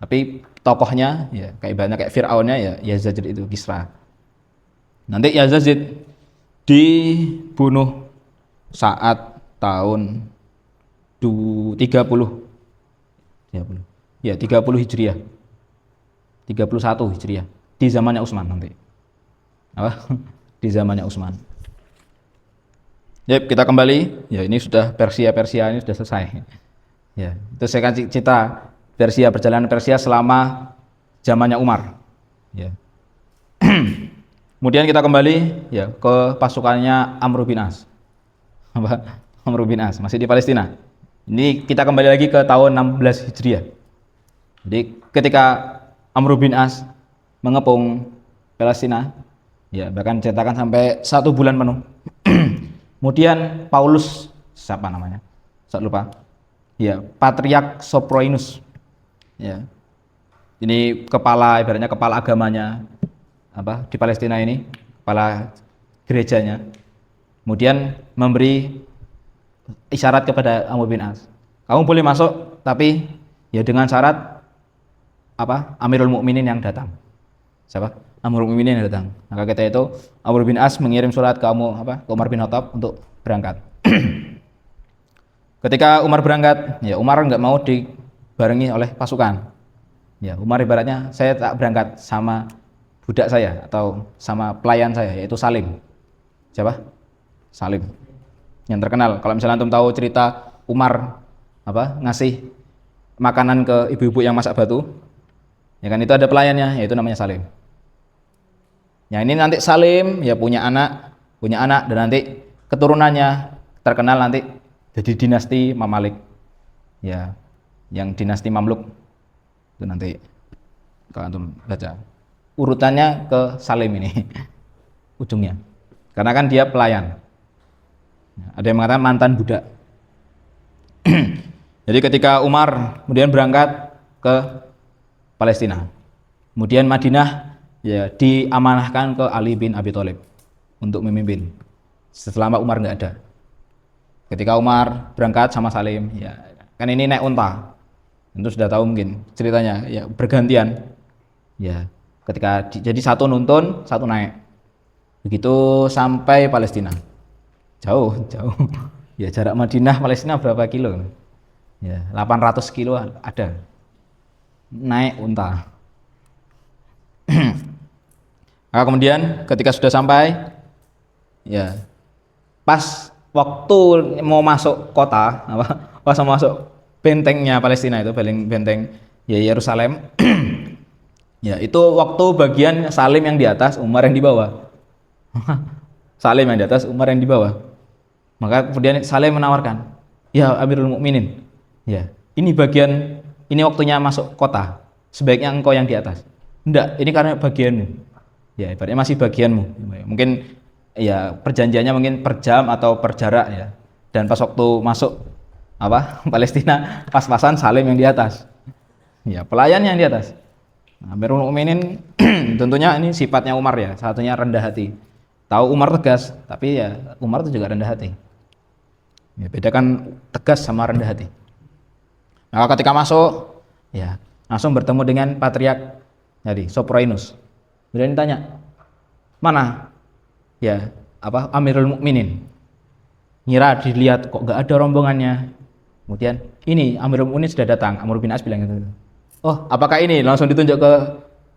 Tapi tokohnya ya kayak Firaunnya ya Yazid itu Kisra. Nanti Yazid dibunuh saat tahun 30 ya 30 Hijriah 31 Hijriah di zamannya Utsman nanti apa di zamannya Utsman. Ya kita kembali ya ini sudah Persia ini sudah selesai ya itu saya kasih cerita perjalanan Persia selama zamannya Umar ya. Kemudian kita kembali ya ke pasukannya Amr bin As. Amr bin As masih di Palestina. Ini kita kembali lagi ke tahun 16 Hijriah. Jadi ketika Amr bin As mengepung Palestina, ya bahkan ceritakan sampai 1 bulan penuh. Kemudian Paulus siapa namanya? Saya lupa. Ya Patriark Soproinus. Ya. Ini ibaratnya kepala agamanya apa di Palestina ini, kepala gerejanya. Kemudian memberi isyarat kepada Amr bin As. Kamu boleh masuk tapi ya dengan syarat apa? Amirul Mukminin yang datang. Siapa? Amirul Mukminin yang datang. Maka ketika itu Amr bin As mengirim surat ke Umar bin Khattab untuk berangkat. Ketika Umar berangkat, ya Umar nggak mau dibarengi oleh pasukan. Ya, Umar ibaratnya saya tak berangkat sama budak saya atau sama pelayan saya yaitu Salim. Siapa? Salim. Yang terkenal. Kalau misalnya antum tahu cerita Umar ngasih makanan ke ibu-ibu yang masak batu, ya kan itu ada pelayannya yaitu namanya Salim. Ya ini nanti Salim ya punya anak dan nanti keturunannya terkenal nanti jadi dinasti Mamalik. Ya, yang dinasti Mamluk itu nanti kalau antum baca urutannya ke Salim ini ujungnya. Karena kan dia pelayan. Ada yang mengatakan mantan budak. Jadi ketika Umar kemudian berangkat ke Palestina, kemudian Madinah ya diamanahkan ke Ali bin Abi Thalib untuk memimpin setelah Umar nggak ada. Ketika Umar berangkat sama Salim, ya kan ini naik unta, tentu sudah tahu mungkin ceritanya, ya bergantian, ya ketika jadi satu nuntun, satu naik, begitu sampai Palestina, jauh, ya jarak Madinah Palestina berapa kilo? Ya 800 kilo ada, naik unta. Nah, kemudian ketika sudah sampai, ya pas waktu mau masuk kota, pas mau masuk bentengnya Palestina itu, benteng ya Yerusalem, ya itu waktu bagian Salim yang di atas, Umar yang di bawah. Salim yang di atas, Umar yang di bawah. Maka kemudian Salim menawarkan, ya Amirul Mukminin, ya ini waktunya masuk kota, sebaiknya engkau yang di atas. Enggak, ini karena bagianmu. Ya, ibaratnya masih bagianmu. Mungkin ya perjanjiannya mungkin per jam atau per jarak ya. Dan pas waktu masuk Palestina, pas-pasan Salim yang di atas. Ya, pelayan yang di atas. Nah, Amirul Mukminin tentunya ini sifatnya Umar ya, satunya rendah hati. Tahu Umar tegas, tapi ya Umar itu juga rendah hati. Ya, bedakan tegas sama rendah hati. Nah, ketika masuk, ya langsung bertemu dengan Patriark jadi Soproinus. Kemudian ditanya, mana ya Amirul Mukminin? Ngira dilihat kok gak ada rombongannya. Kemudian ini Amirul Mukminin sudah datang. Amr bin As bilang gitu. Oh, apakah ini? Langsung ditunjuk ke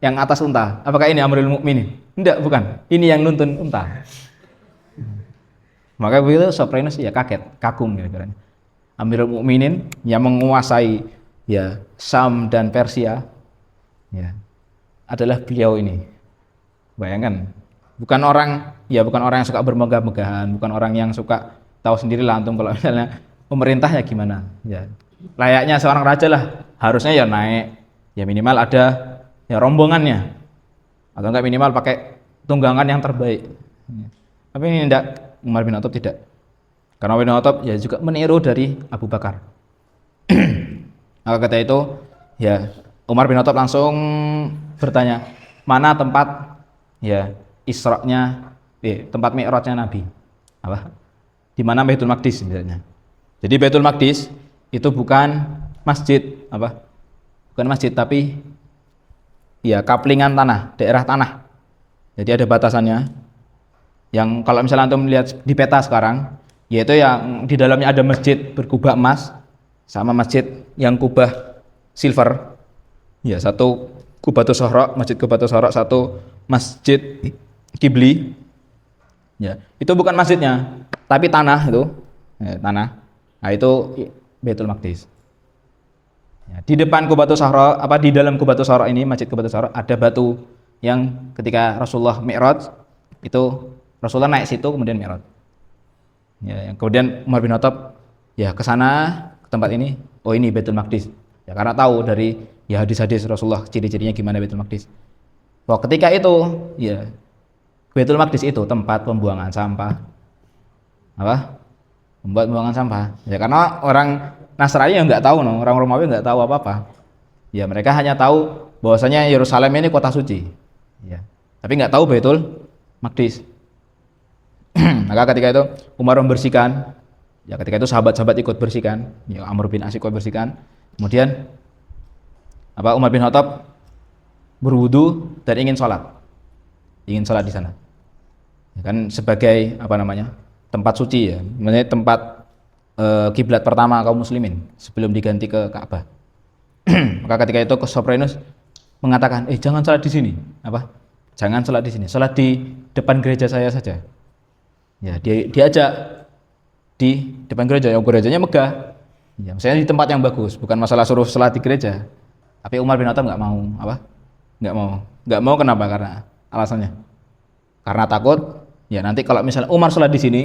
yang atas unta. Apakah ini Amirul Mukminin? Enggak, bukan. Ini yang nuntun unta. Maka begitu Soproinus ya kaget, kagum kira-kira. Amirul Mukminin yang menguasai ya Syam dan Persia ya adalah beliau ini. Bayangkan, bukan orang yang suka bermegah-megahan, bukan orang yang suka tahu sendiri lah antum kalau misalnya pemerintah ya gimana ya. Layaknya seorang raja lah, harusnya ya naik, ya minimal ada ya rombongannya. Atau enggak minimal pakai tunggangan yang terbaik. Tapi ini tidak, Umar bin Khattab tidak. Karena Umar bin Khattab ya juga meniru dari Abu Bakar. Maka kata itu ya Umar bin Khattab langsung bertanya, mana tempat ya Isra-nya, tempat Mi'rajnya Nabi? Di mana Baitul Maqdis misalnya. Jadi Baitul Maqdis itu bukan masjid, bukan masjid tapi ya kaplingan tanah, daerah tanah. Jadi ada batasannya. Yang kalau misalnya antum melihat di peta sekarang, yaitu yang di dalamnya ada masjid berkubah emas sama masjid yang kubah silver. Ya, satu Qubatus Shahra, Masjid Qubatus Shahra, satu Masjid Kibli. Ya, itu bukan masjidnya, tapi tanah itu, ya, tanah. Nah, itu Baitul Maqdis. Ya, di depan Qubatus Shahra, di dalam Qubatus Shahra ini, Masjid Qubatus Shahra ada batu yang ketika Rasulullah Mi'raj itu Rasulullah naik situ kemudian Mi'raj. Ya, yang kemudian Umar bin Khattab ya ke sana, ke tempat ini, oh ini Baitul Maqdis. Ya karena tahu dari ya hadis-hadis Rasulullah ciri-cirinya gimana Baitul Maqdis. Wah, ketika itu ya Baitul Maqdis itu tempat pembuangan sampah. Membuat pembuangan sampah. Ya karena orang Nasrani yang nggak tahu, orang Romawi nggak tahu apa-apa. Ya mereka hanya tahu bahwasanya Yerusalem ini kota suci. Ya. Tapi nggak tahu Baitul Maqdis. Maka ketika itu Umar membersihkan. Ya ketika itu sahabat-sahabat ikut bersihkan. Ya Amr bin As ikut bersihkan. Kemudian Umar bin Khattab berwudu dan ingin sholat di sana. Ya kan sebagai tempat suci ya, maksudnya tempat kiblat pertama kaum muslimin sebelum diganti ke Ka'bah. Maka ketika itu Sophronis mengatakan, jangan sholat di sini, jangan sholat di sini, sholat di depan gereja saya saja. Ya, dia diajak di depan gereja, yang gerejanya megah, ya, misalnya di tempat yang bagus, bukan masalah suruh sholat di gereja. Tapi Umar bin Khattab nggak mau, nggak mau kenapa? Karena alasannya, karena takut, ya nanti kalau misalnya Umar sholat di sini,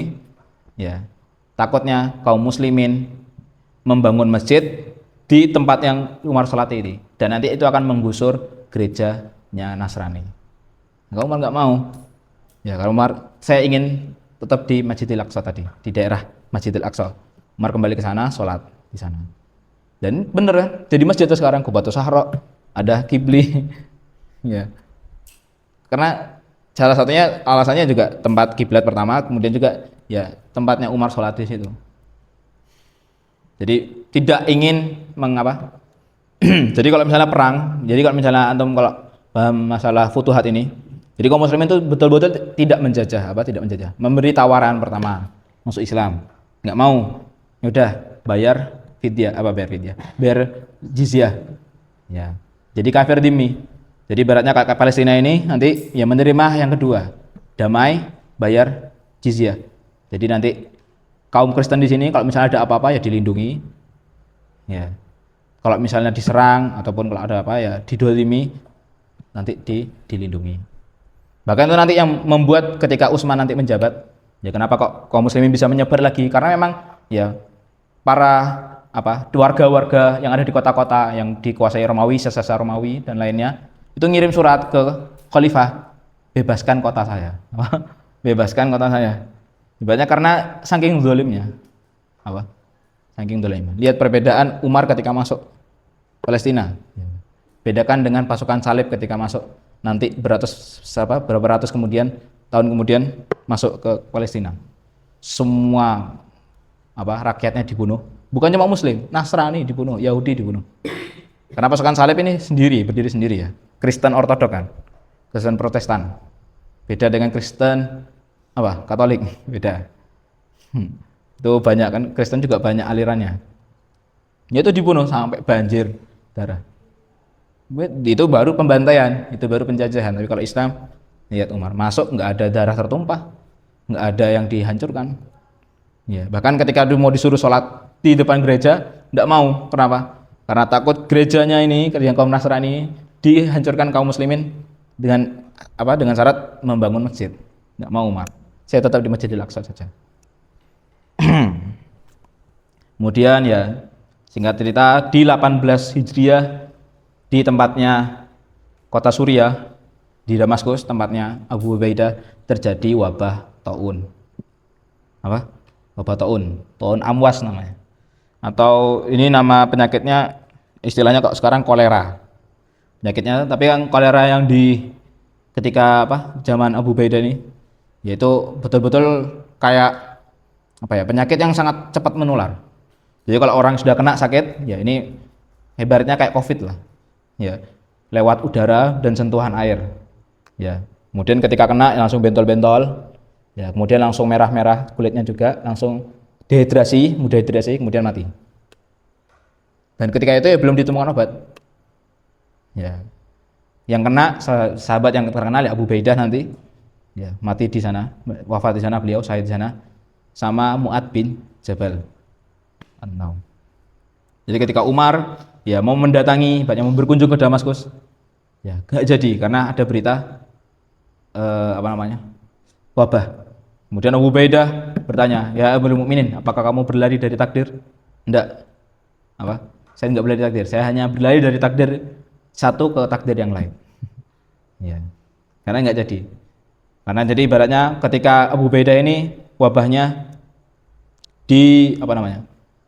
ya takutnya kaum muslimin membangun masjid di tempat yang Umar sholat ini, dan nanti itu akan menggusur gerejanya Nasrani. Maka Umar nggak mau. Ya kalau Umar, saya ingin tetap di Masjidil Aqsa tadi, di daerah Masjidil Aqsa. Umar kembali ke sana, sholat di sana. Dan bener kan, jadi masjid itu sekarang Qubatus Sahra, ada kibli. Ya. Karena salah satunya alasannya juga tempat kiblat pertama, kemudian juga ya tempatnya Umar sholat di situ. Jadi tidak ingin mengapa. Jadi kalau misalnya perang, jadi kalau misalnya antum kalau paham masalah futuhat ini, jadi kaum muslimin itu betul-betul tidak menjajah, memberi tawaran pertama masuk Islam, nggak mau, udah bayar fidyah, bayar jizyah, ya. Jadi kafir dhimmi. Jadi ibaratnya kakak Palestina ini nanti ya menerima yang kedua, damai, bayar jizyah. Jadi nanti kaum Kristen di sini kalau misalnya ada apa-apa ya dilindungi, ya. Kalau misalnya diserang ataupun kalau ada apa ya didolimi, nanti dilindungi. Bahkan itu nanti yang membuat ketika Utsman nanti menjabat, ya kenapa kok kaum muslimin bisa menyebar lagi? Karena memang ya para warga-warga yang ada di kota-kota yang dikuasai Romawi, sesasa Romawi dan lainnya, itu ngirim surat ke khalifah, bebaskan kota saya. Bebaskan kota saya. Ibaratnya karena saking zalimnya. Saking zalimnya. Lihat perbedaan Umar ketika masuk Palestina. Bedakan dengan pasukan salib ketika masuk nanti berapa ratus tahun kemudian masuk ke Palestina. Semua rakyatnya dibunuh, bukan cuma muslim, Nasrani dibunuh, Yahudi dibunuh. Karena pasukan salib ini berdiri sendiri ya. Kristen ortodok kan, Kristen Protestan. Beda dengan Kristen Katolik, beda. Itu banyak kan, Kristen juga banyak alirannya. Itu dibunuh sampai banjir darah. Itu baru pembantaian, itu baru penjajahan. Tapi kalau Islam, lihat Umar masuk nggak ada darah tertumpah, nggak ada yang dihancurkan. Ya, bahkan ketika mau disuruh sholat di depan gereja, nggak mau. Kenapa? Karena takut gerejanya ini, yang kaum Nasrani dihancurkan kaum muslimin dengan syarat membangun masjid. Nggak mau Umar. Saya tetap di Masjidil Aqsa saja. Kemudian ya, singkat cerita di 18 Hijriah di tempatnya kota Suriah, di Damaskus, tempatnya Abu Ubaidah, terjadi wabah taun. Wabah taun amwas namanya. Atau ini nama penyakitnya, istilahnya kok sekarang kolera. Penyakitnya, tapi yang kolera yang di ketika zaman Abu Ubaidah ini, yaitu betul-betul kayak penyakit yang sangat cepat menular. Jadi kalau orang sudah kena sakit, ya ini hebatnya kayak COVID lah. Ya, lewat udara dan sentuhan air. Ya, kemudian ketika kena langsung bentol-bentol. Ya, kemudian langsung merah-merah kulitnya juga, langsung mudah dehidrasi, kemudian mati. Dan ketika itu ya belum ditemukan obat. Ya. Yang kena sahabat yang terkenal ya Abu Ubaidah nanti, ya, mati di sana, wafat di sana beliau, syahid di sana, sama Mu'ad bin Jabal An-Naum. Jadi ketika Umar ya mau mendatangi, mau berkunjung ke Damaskus, ya nggak jadi karena ada berita wabah. Kemudian Abu Ubaidah bertanya, ya Amirul Mukminin, apakah kamu berlari dari takdir? Enggak. Saya enggak berlari dari takdir, saya hanya berlari dari takdir satu ke takdir yang lain. Ya, karena enggak jadi. Karena jadi ibaratnya ketika Abu Ubaidah ini wabahnya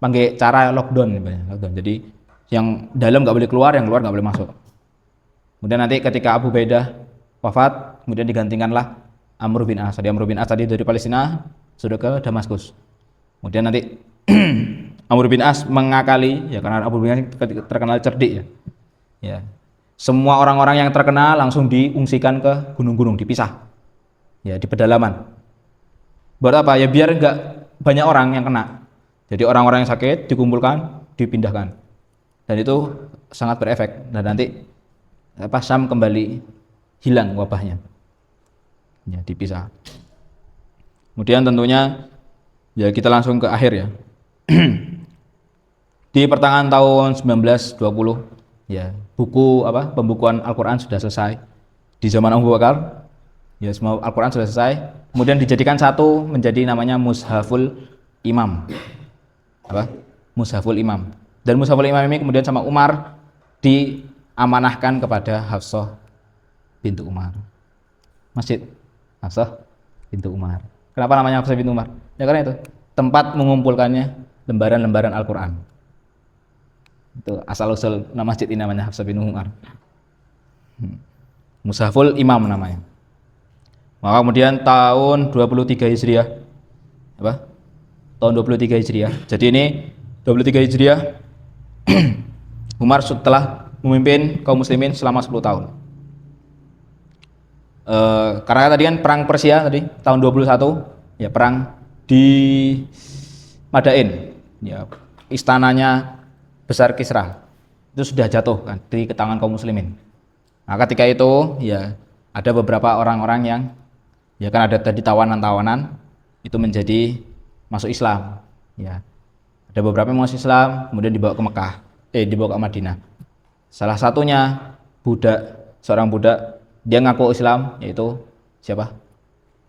pakai cara lockdown. Jadi yang dalam nggak boleh keluar, yang keluar nggak boleh masuk. Kemudian nanti ketika Abu Ubaidah wafat, kemudian digantikanlah Amr bin As. Amr bin As tadi dari Palestina sudah ke Damaskus. Kemudian nanti Amr bin As mengakali, ya karena Abu bin As terkenal cerdik ya. Ya, semua orang-orang yang terkenal langsung diungsikan ke gunung-gunung, dipisah. Ya, di pedalaman. Buat apa? Ya biar nggak banyak orang yang kena. Jadi orang-orang yang sakit dikumpulkan, dipindahkan. dan itu sangat berefek dan nanti Syam kembali hilang wabahnya, ya dipisah. Kemudian tentunya ya kita langsung ke akhir ya. Di pertengahan tahun 1920 ya buku pembukuan Al-Quran sudah selesai di zaman Abu Bakar. Ya semua Al-Quran sudah selesai. Kemudian dijadikan satu menjadi namanya Mushaful Imam. Mushaful Imam. Dan Mushaful Imam ini kemudian sama Umar diamanahkan kepada Hafsah bintu Umar. Masjid Hafsah bintu Umar. Kenapa namanya Hafsah bintu Umar? Ya karena itu tempat mengumpulkannya lembaran-lembaran Al-Quran. Itu asal usul nama masjid ini namanya Hafsah bintu Umar. Mushaful Imam namanya. Maka kemudian tahun 23 Hijriah tahun 23 Hijriah. Jadi ini 23 Hijriah Umar setelah memimpin kaum muslimin selama 10 tahun. Karena tadi kan perang Persia tadi tahun 21 ya, perang di Madain ya, istananya besar Kisra itu sudah jatuh kan di tangan kaum muslimin. Nah, ketika itu ya ada beberapa orang-orang yang ya kan ada tadi tawanan-tawanan itu menjadi masuk Islam ya. Ada beberapa yang masuk Islam kemudian dibawa ke Mekah, dibawa ke Madinah. Salah satunya seorang budak, dia ngaku Islam, yaitu siapa?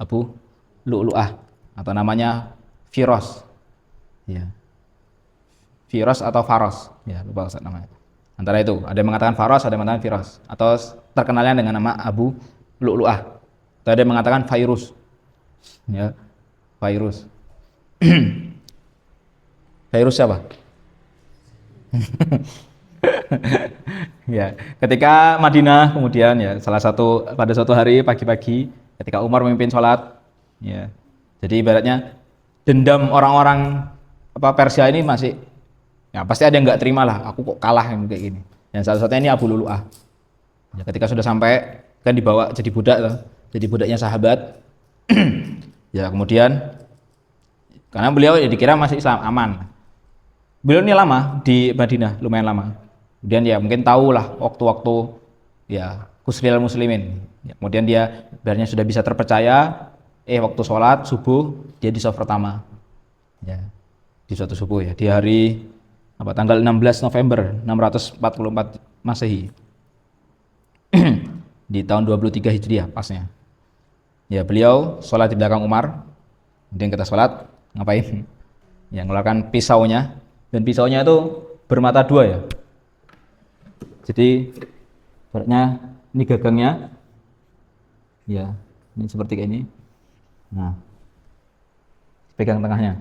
Abu Lu'lu'ah atau namanya Firos ya. Firos atau Faros ya, lupa Ustaz namanya. Antara itu, ada yang mengatakan Faros, ada yang mengatakan Firos, atau terkenalnya dengan nama Abu Lu'lu'ah. Atau ada yang mengatakan Fairuz ya, Fairuz. Fairuz siapa? Ya, ketika Madinah kemudian ya pada suatu hari pagi-pagi ketika Umar memimpin sholat ya, jadi ibaratnya dendam orang-orang Persia ini masih ya pasti ada yang nggak terima lah, aku kok kalah yang kayak gini. Dan salah satunya ini Abu Lu'lu'ah ya, ketika sudah sampai kan dibawa jadi budak loh, jadi budaknya sahabat. Ya kemudian karena beliau ya dikira masih Islam aman, beliau ini lama di Madinah, lumayan lama. Kemudian ya mungkin tahu lah waktu-waktu ya kusril muslimin ya, kemudian dia biarnya sudah bisa terpercaya, waktu sholat subuh dia di shaf pertama ya, di suatu subuh ya, di hari tanggal 16 November 644 Masehi di tahun 23 Hijriah pasnya ya, beliau sholat di belakang Umar. Kemudian kita sholat ngapain ya, mengeluarkan pisaunya, dan pisaunya itu bermata dua ya, jadi baratnya ini gagangnya ya, ini seperti kayak ini. Nah, pegang tengahnya,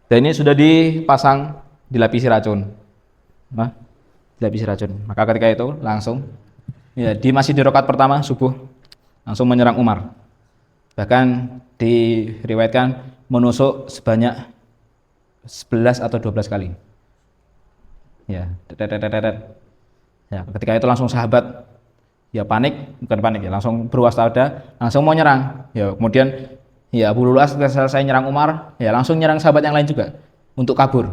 dan ini sudah dipasang dilapisi racun. Dilapisi racun. Maka ketika itu langsung ya, masih di rakaat pertama subuh langsung menyerang Umar. Bahkan diriwayatkan menusuk sebanyak 11 atau 12 kali. Ya, ya, ketika itu langsung sahabat ya bukan panik ya, langsung berwaspada, langsung mau nyerang. Ya, kemudian ya Abu Lu'lu'ah setelah selesai nyerang Umar, ya langsung nyerang sahabat yang lain juga untuk kabur.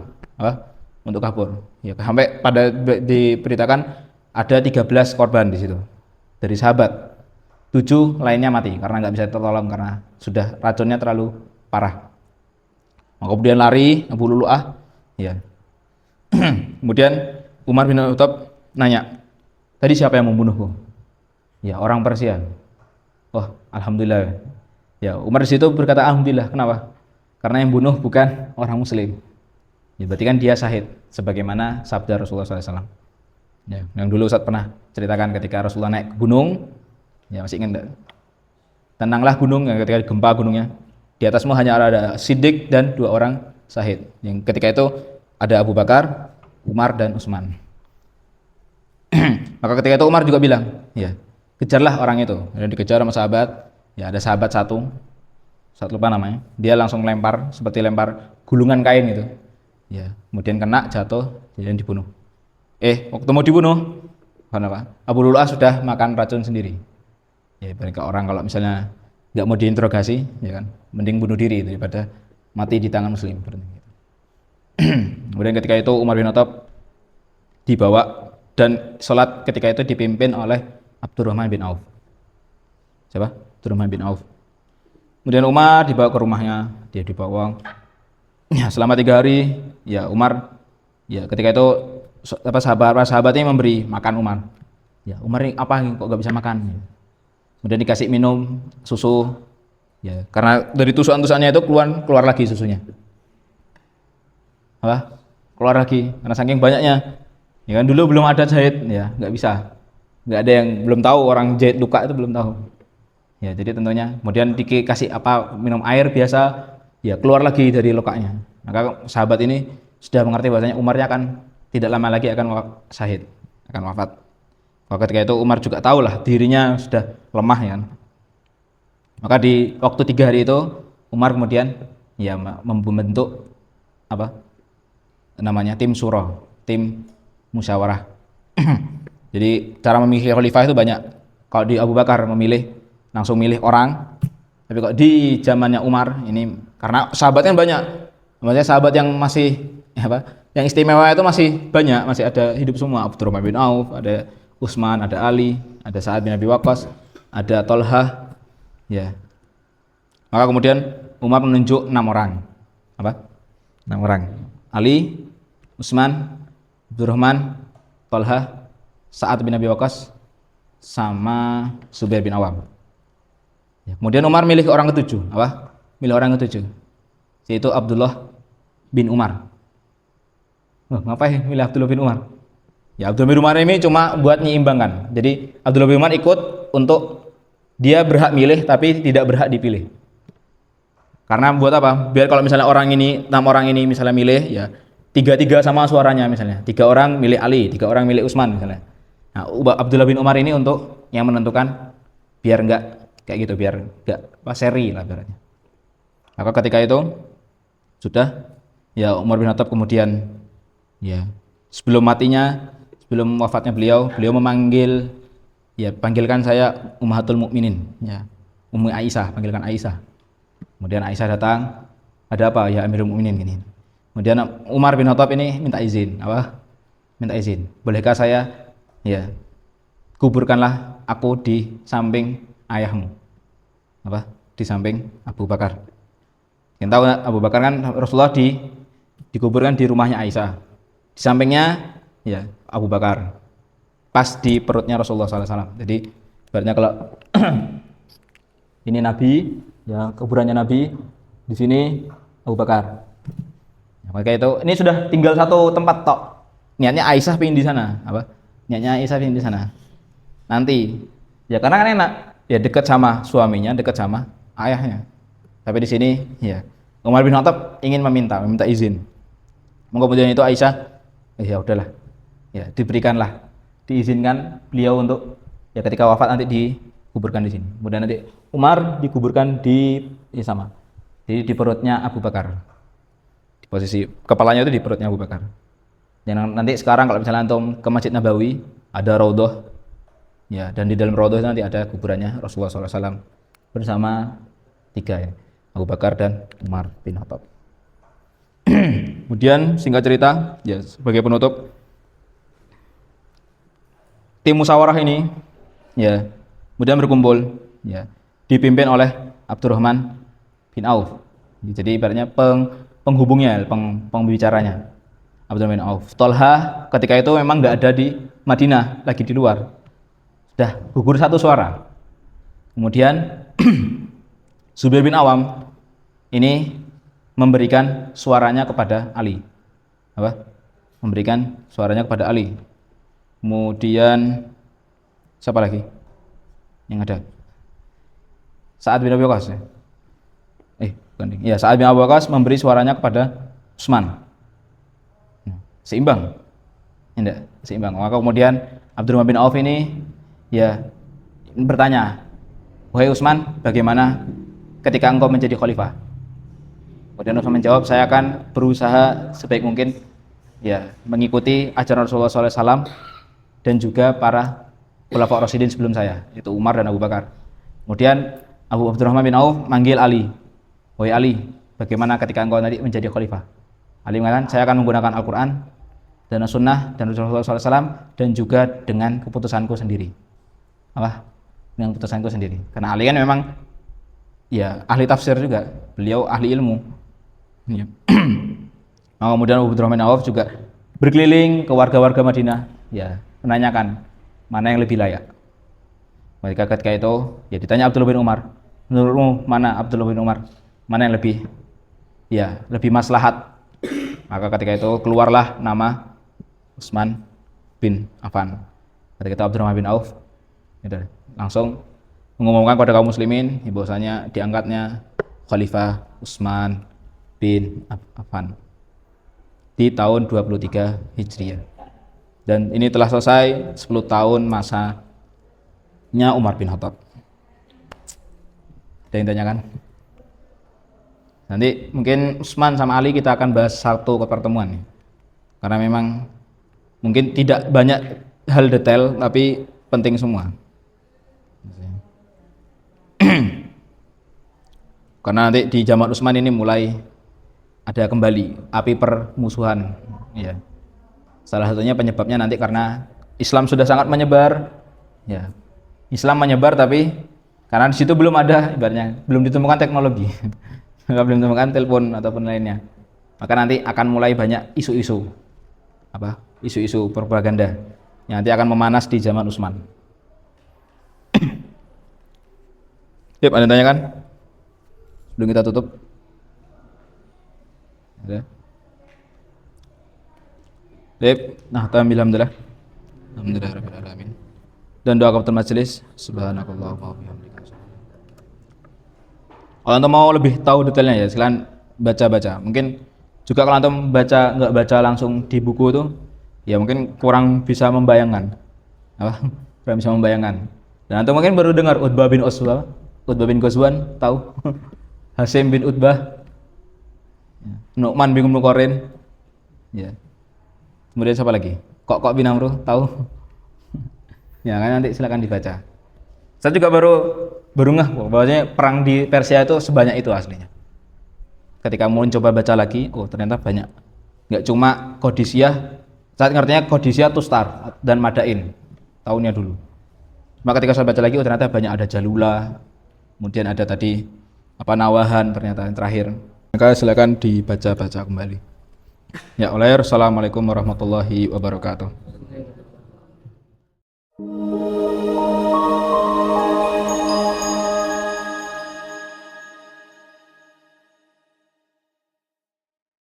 Untuk kabur. Ya, sampai pada diberitakan ada 13 korban di situ dari sahabat. 7 lainnya mati karena nggak bisa tertolong karena sudah racunnya terlalu parah. Maka kemudian lari Abu Lu'lu'ah ya. Kemudian Umar bin Khattab nanya, tadi siapa yang membunuhku? Ya, orang Persia. Oh, alhamdulillah. Ya, Umar di situ berkata alhamdulillah. Kenapa? Karena yang bunuh bukan orang muslim. Ya, berarti kan dia syahid sebagaimana sabda Rasulullah SAW. Ya, yang dulu Ustaz pernah ceritakan ketika Rasulullah naik ke gunung. Ya, masih ingat enggak? Tenanglah gunung, yang ketika gempa gunungnya. Di atasmu hanya ada Siddiq dan 2 orang syahid. Yang ketika itu ada Abu Bakar, Umar dan Utsman. Maka ketika itu Umar juga bilang, ya, kejarlah orang itu. Dan dikejar sama sahabat. Ya, ada sahabat satu lupa namanya. Dia langsung lempar seperti lempar gulungan kain itu. Ya, kemudian kena, jatuh, dan dibunuh. Waktu mau dibunuh, kenapa? Abu Lu'lu'ah sudah makan racun sendiri. Ya, mereka orang kalau misalnya nggak mau diinterogasi, ya kan, mending bunuh diri daripada mati di tangan muslim. Kemudian ketika itu Umar bin Khattab dibawa dan sholat ketika itu dipimpin oleh Abdurrahman bin Auf. Siapa? Abdurrahman bin Auf. Kemudian Umar dibawa ke rumahnya, dia dibawa ya, selama 3 hari. Ya Umar, ya ketika itu sahabatnya memberi makan Umar. Ya Umar ini apa kok gak bisa makan? Kemudian dikasih minum susu. Ya karena dari tusukan-tusukannya itu keluar lagi susunya. Apa? Keluar lagi karena saking banyaknya. Ya kan dulu belum ada jahit, ya nggak bisa, nggak ada yang belum tahu orang jahit luka itu belum tahu. Ya jadi tentunya kemudian dikasih apa minum air biasa, ya keluar lagi dari lukanya. Maka sahabat ini sudah mengerti bahwasanya Umarnya akan tidak lama lagi akan syahid, akan wafat. Maka ketika itu Umar juga tahu lah dirinya sudah lemah ya kan. Maka di waktu 3 hari itu Umar kemudian ya membentuk apa namanya tim syura, tim musyawarah. Jadi cara memilih khalifah itu banyak. Kalau di Abu Bakar memilih langsung milih orang, tapi kok di zamannya Umar ini karena sahabatnya banyak, maksudnya sahabat yang masih yang istimewa itu masih banyak, masih ada hidup semua. Abdurrahman bin Auf, ada Utsman, ada Ali, ada Sa'ad bin Abi Waqqas, ada Thalhah, ya. Maka kemudian Umar menunjuk 6 orang, 6 orang. Ali, Utsman, Abdurrahman, Thalhah, Sa'ad bin Abi Waqqas, sama Zubair bin Awam. Ya, kemudian Umar milih orang ke-7, milih orang ke-7, yaitu Abdullah bin Umar. Ngapain milih Abdullah bin Umar? Ya Abdullah bin Umar ini cuma buat menyeimbangkan. Jadi Abdullah bin Umar ikut untuk dia berhak milih tapi tidak berhak dipilih. Karena buat apa? Biar kalau misalnya 6 orang ini misalnya milih, ya 3-3 sama suaranya misalnya. 3 orang milih Ali, 3 orang milih Utsman misalnya. Nah, Abdullah bin Umar ini untuk yang menentukan biar enggak kayak gitu, biar enggak seri lah ibaratnya. Maka ketika itu sudah ya Umar bin Khattab kemudian ya sebelum wafatnya beliau memanggil, ya panggilkan saya Ummahatul Mukminin, ya Ummu Aisyah, panggilkan Aisyah. Kemudian Aisyah datang, ada apa ya Amirul Mukminin gini. Kemudian Umar bin Khattab ini minta izin, minta izin, bolehkah saya ya kuburkanlah aku di samping ayahmu, di samping Abu Bakar. Yang tahu Abu Bakar kan Rasulullah dikuburkan di rumahnya Aisyah, di sampingnya ya Abu Bakar, pas di perutnya Rasulullah SAW. Jadi ibaratnya kalau ini Nabi, ya kuburannya Nabi, di sini Abu Bakar. Ya, maka itu ini sudah tinggal satu tempat tok. Niatnya Aisyah pengen di sana, Niatnya Aisyah pengen di sana. Nanti, ya karena kan enak, ya dekat sama suaminya, dekat sama ayahnya. Tapi di sini, ya Umar bin Khattab ingin meminta izin. Kemudian itu Aisyah, ya udahlah, ya diizinkan beliau untuk ya ketika wafat nanti dikuburkan di sini. Kemudian nanti Umar dikuburkan di perutnya Abu Bakar. Di posisi kepalanya itu di perutnya Abu Bakar. Yang nanti sekarang kalau misalnya antum ke Masjid Nabawi ada raudhah, ya dan di dalam raudhah nanti ada kuburannya Rasulullah SAW bersama 3 ya, Abu Bakar dan Umar bin Khattab. Kemudian singkat cerita, ya sebagai penutup, tim musyawarah ini ya kemudian berkumpul, ya dipimpin oleh Abdurrahman bin Auf. Jadi ibaratnya penghubungnya, pembicaranya Abdurrahman bin Auf. Thalhah ketika itu memang nggak ada di Madinah, lagi di luar, sudah gugur satu suara. Kemudian Zubair bin Awam ini memberikan suaranya kepada Ali, memberikan suaranya kepada Ali. Kemudian siapa lagi yang ada? Sa'ad bin Abi Waqqas, Sa'ad bin Abi Waqqas memberi suaranya kepada Utsman. Seimbang. Seimbang. Maka kemudian Abdurrahman bin Auf ini ya bertanya, "Wahai Utsman, bagaimana ketika engkau menjadi khalifah?" Kemudian Utsman menjawab, "Saya akan berusaha sebaik mungkin ya mengikuti ajaran Rasulullah SAW dan juga para khulafa Rasyidin sebelum saya, yaitu Umar dan Abu Bakar." Kemudian Abdurrahman bin Auf manggil Ali, "Wahai Ali, bagaimana ketika engkau nanti menjadi khalifah?" Ali mengatakan, "Saya akan menggunakan Al-Quran dan sunnah dan Rasulullah SAW, dan juga dengan keputusanku sendiri. Apa? Dengan keputusanku sendiri. Karena Ali kan memang ya ahli tafsir juga, beliau ahli ilmu. Ya. Nah, kemudian Abdurrahman bin Auf juga berkeliling ke warga-warga Madinah, ya, menanyakan mana yang lebih layak. Ketika itu, ya ditanya Abdullah bin Umar, menurutmu mana Abdullah bin Umar, mana yang lebih, ya, lebih maslahat? Maka ketika itu keluarlah nama Utsman bin Affan. Ketika itu Abdurrahman bin Auf, ya, langsung mengumumkan kepada kaum muslimin bahwasanya diangkatnya Khalifah Utsman bin Affan di tahun 23 Hijriah. Dan ini telah selesai 10 tahun masanya Umar bin Khattab. Ada yang tanyakan? Nanti mungkin Utsman sama Ali kita akan bahas satu pertemuan nih. Karena memang mungkin tidak banyak hal detail tapi penting semua. Karena nanti di zaman Utsman ini mulai ada kembali api permusuhan, ya. Salah satunya penyebabnya nanti karena Islam sudah sangat menyebar, ya. Islam menyebar tapi karena di situ belum ada, ibaratnya belum ditemukan teknologi, belum ditemukan telepon ataupun lainnya. Maka nanti akan mulai banyak isu-isu, isu-isu propaganda yang nanti akan memanas di zaman Utsman. Yep, ada yang tanyakan? Sebelum kita tutup. Ada? Yep, nah, alhamdulillah. Alhamdulillah rabbil alamin. Dan doa kafatul majelis, subhanakallahumma wa bihamdika. Kalau antum mau lebih tahu detailnya ya, silakan baca-baca. Mungkin juga kalau antum nggak baca langsung di buku itu, ya mungkin kurang bisa membayangkan. Kurang bisa membayangkan. Dan antum mungkin baru dengar Utbah bin Ghazwan, tahu? Hasim bin Utbah, Nu'man bin Muqarrin, ya. Kemudian siapa lagi? Kok bin Amru, tahu? Ya kan, nanti silakan dibaca. Saya juga baru ngeh bahwasanya perang di Persia itu sebanyak itu aslinya. Ketika mau coba baca lagi, oh ternyata banyak. Nggak cuma Qadisiyah, saat ngertinya Qadisiyah, Tustar dan Madain tahunnya dulu. Cuma ketika saya baca lagi, oh ternyata banyak, ada Jalula, kemudian ada tadi Nawahan, ternyata yang terakhir. Maka silakan dibaca-baca kembali. Ya, Assalamualaikum warahmatullahi wabarakatuh.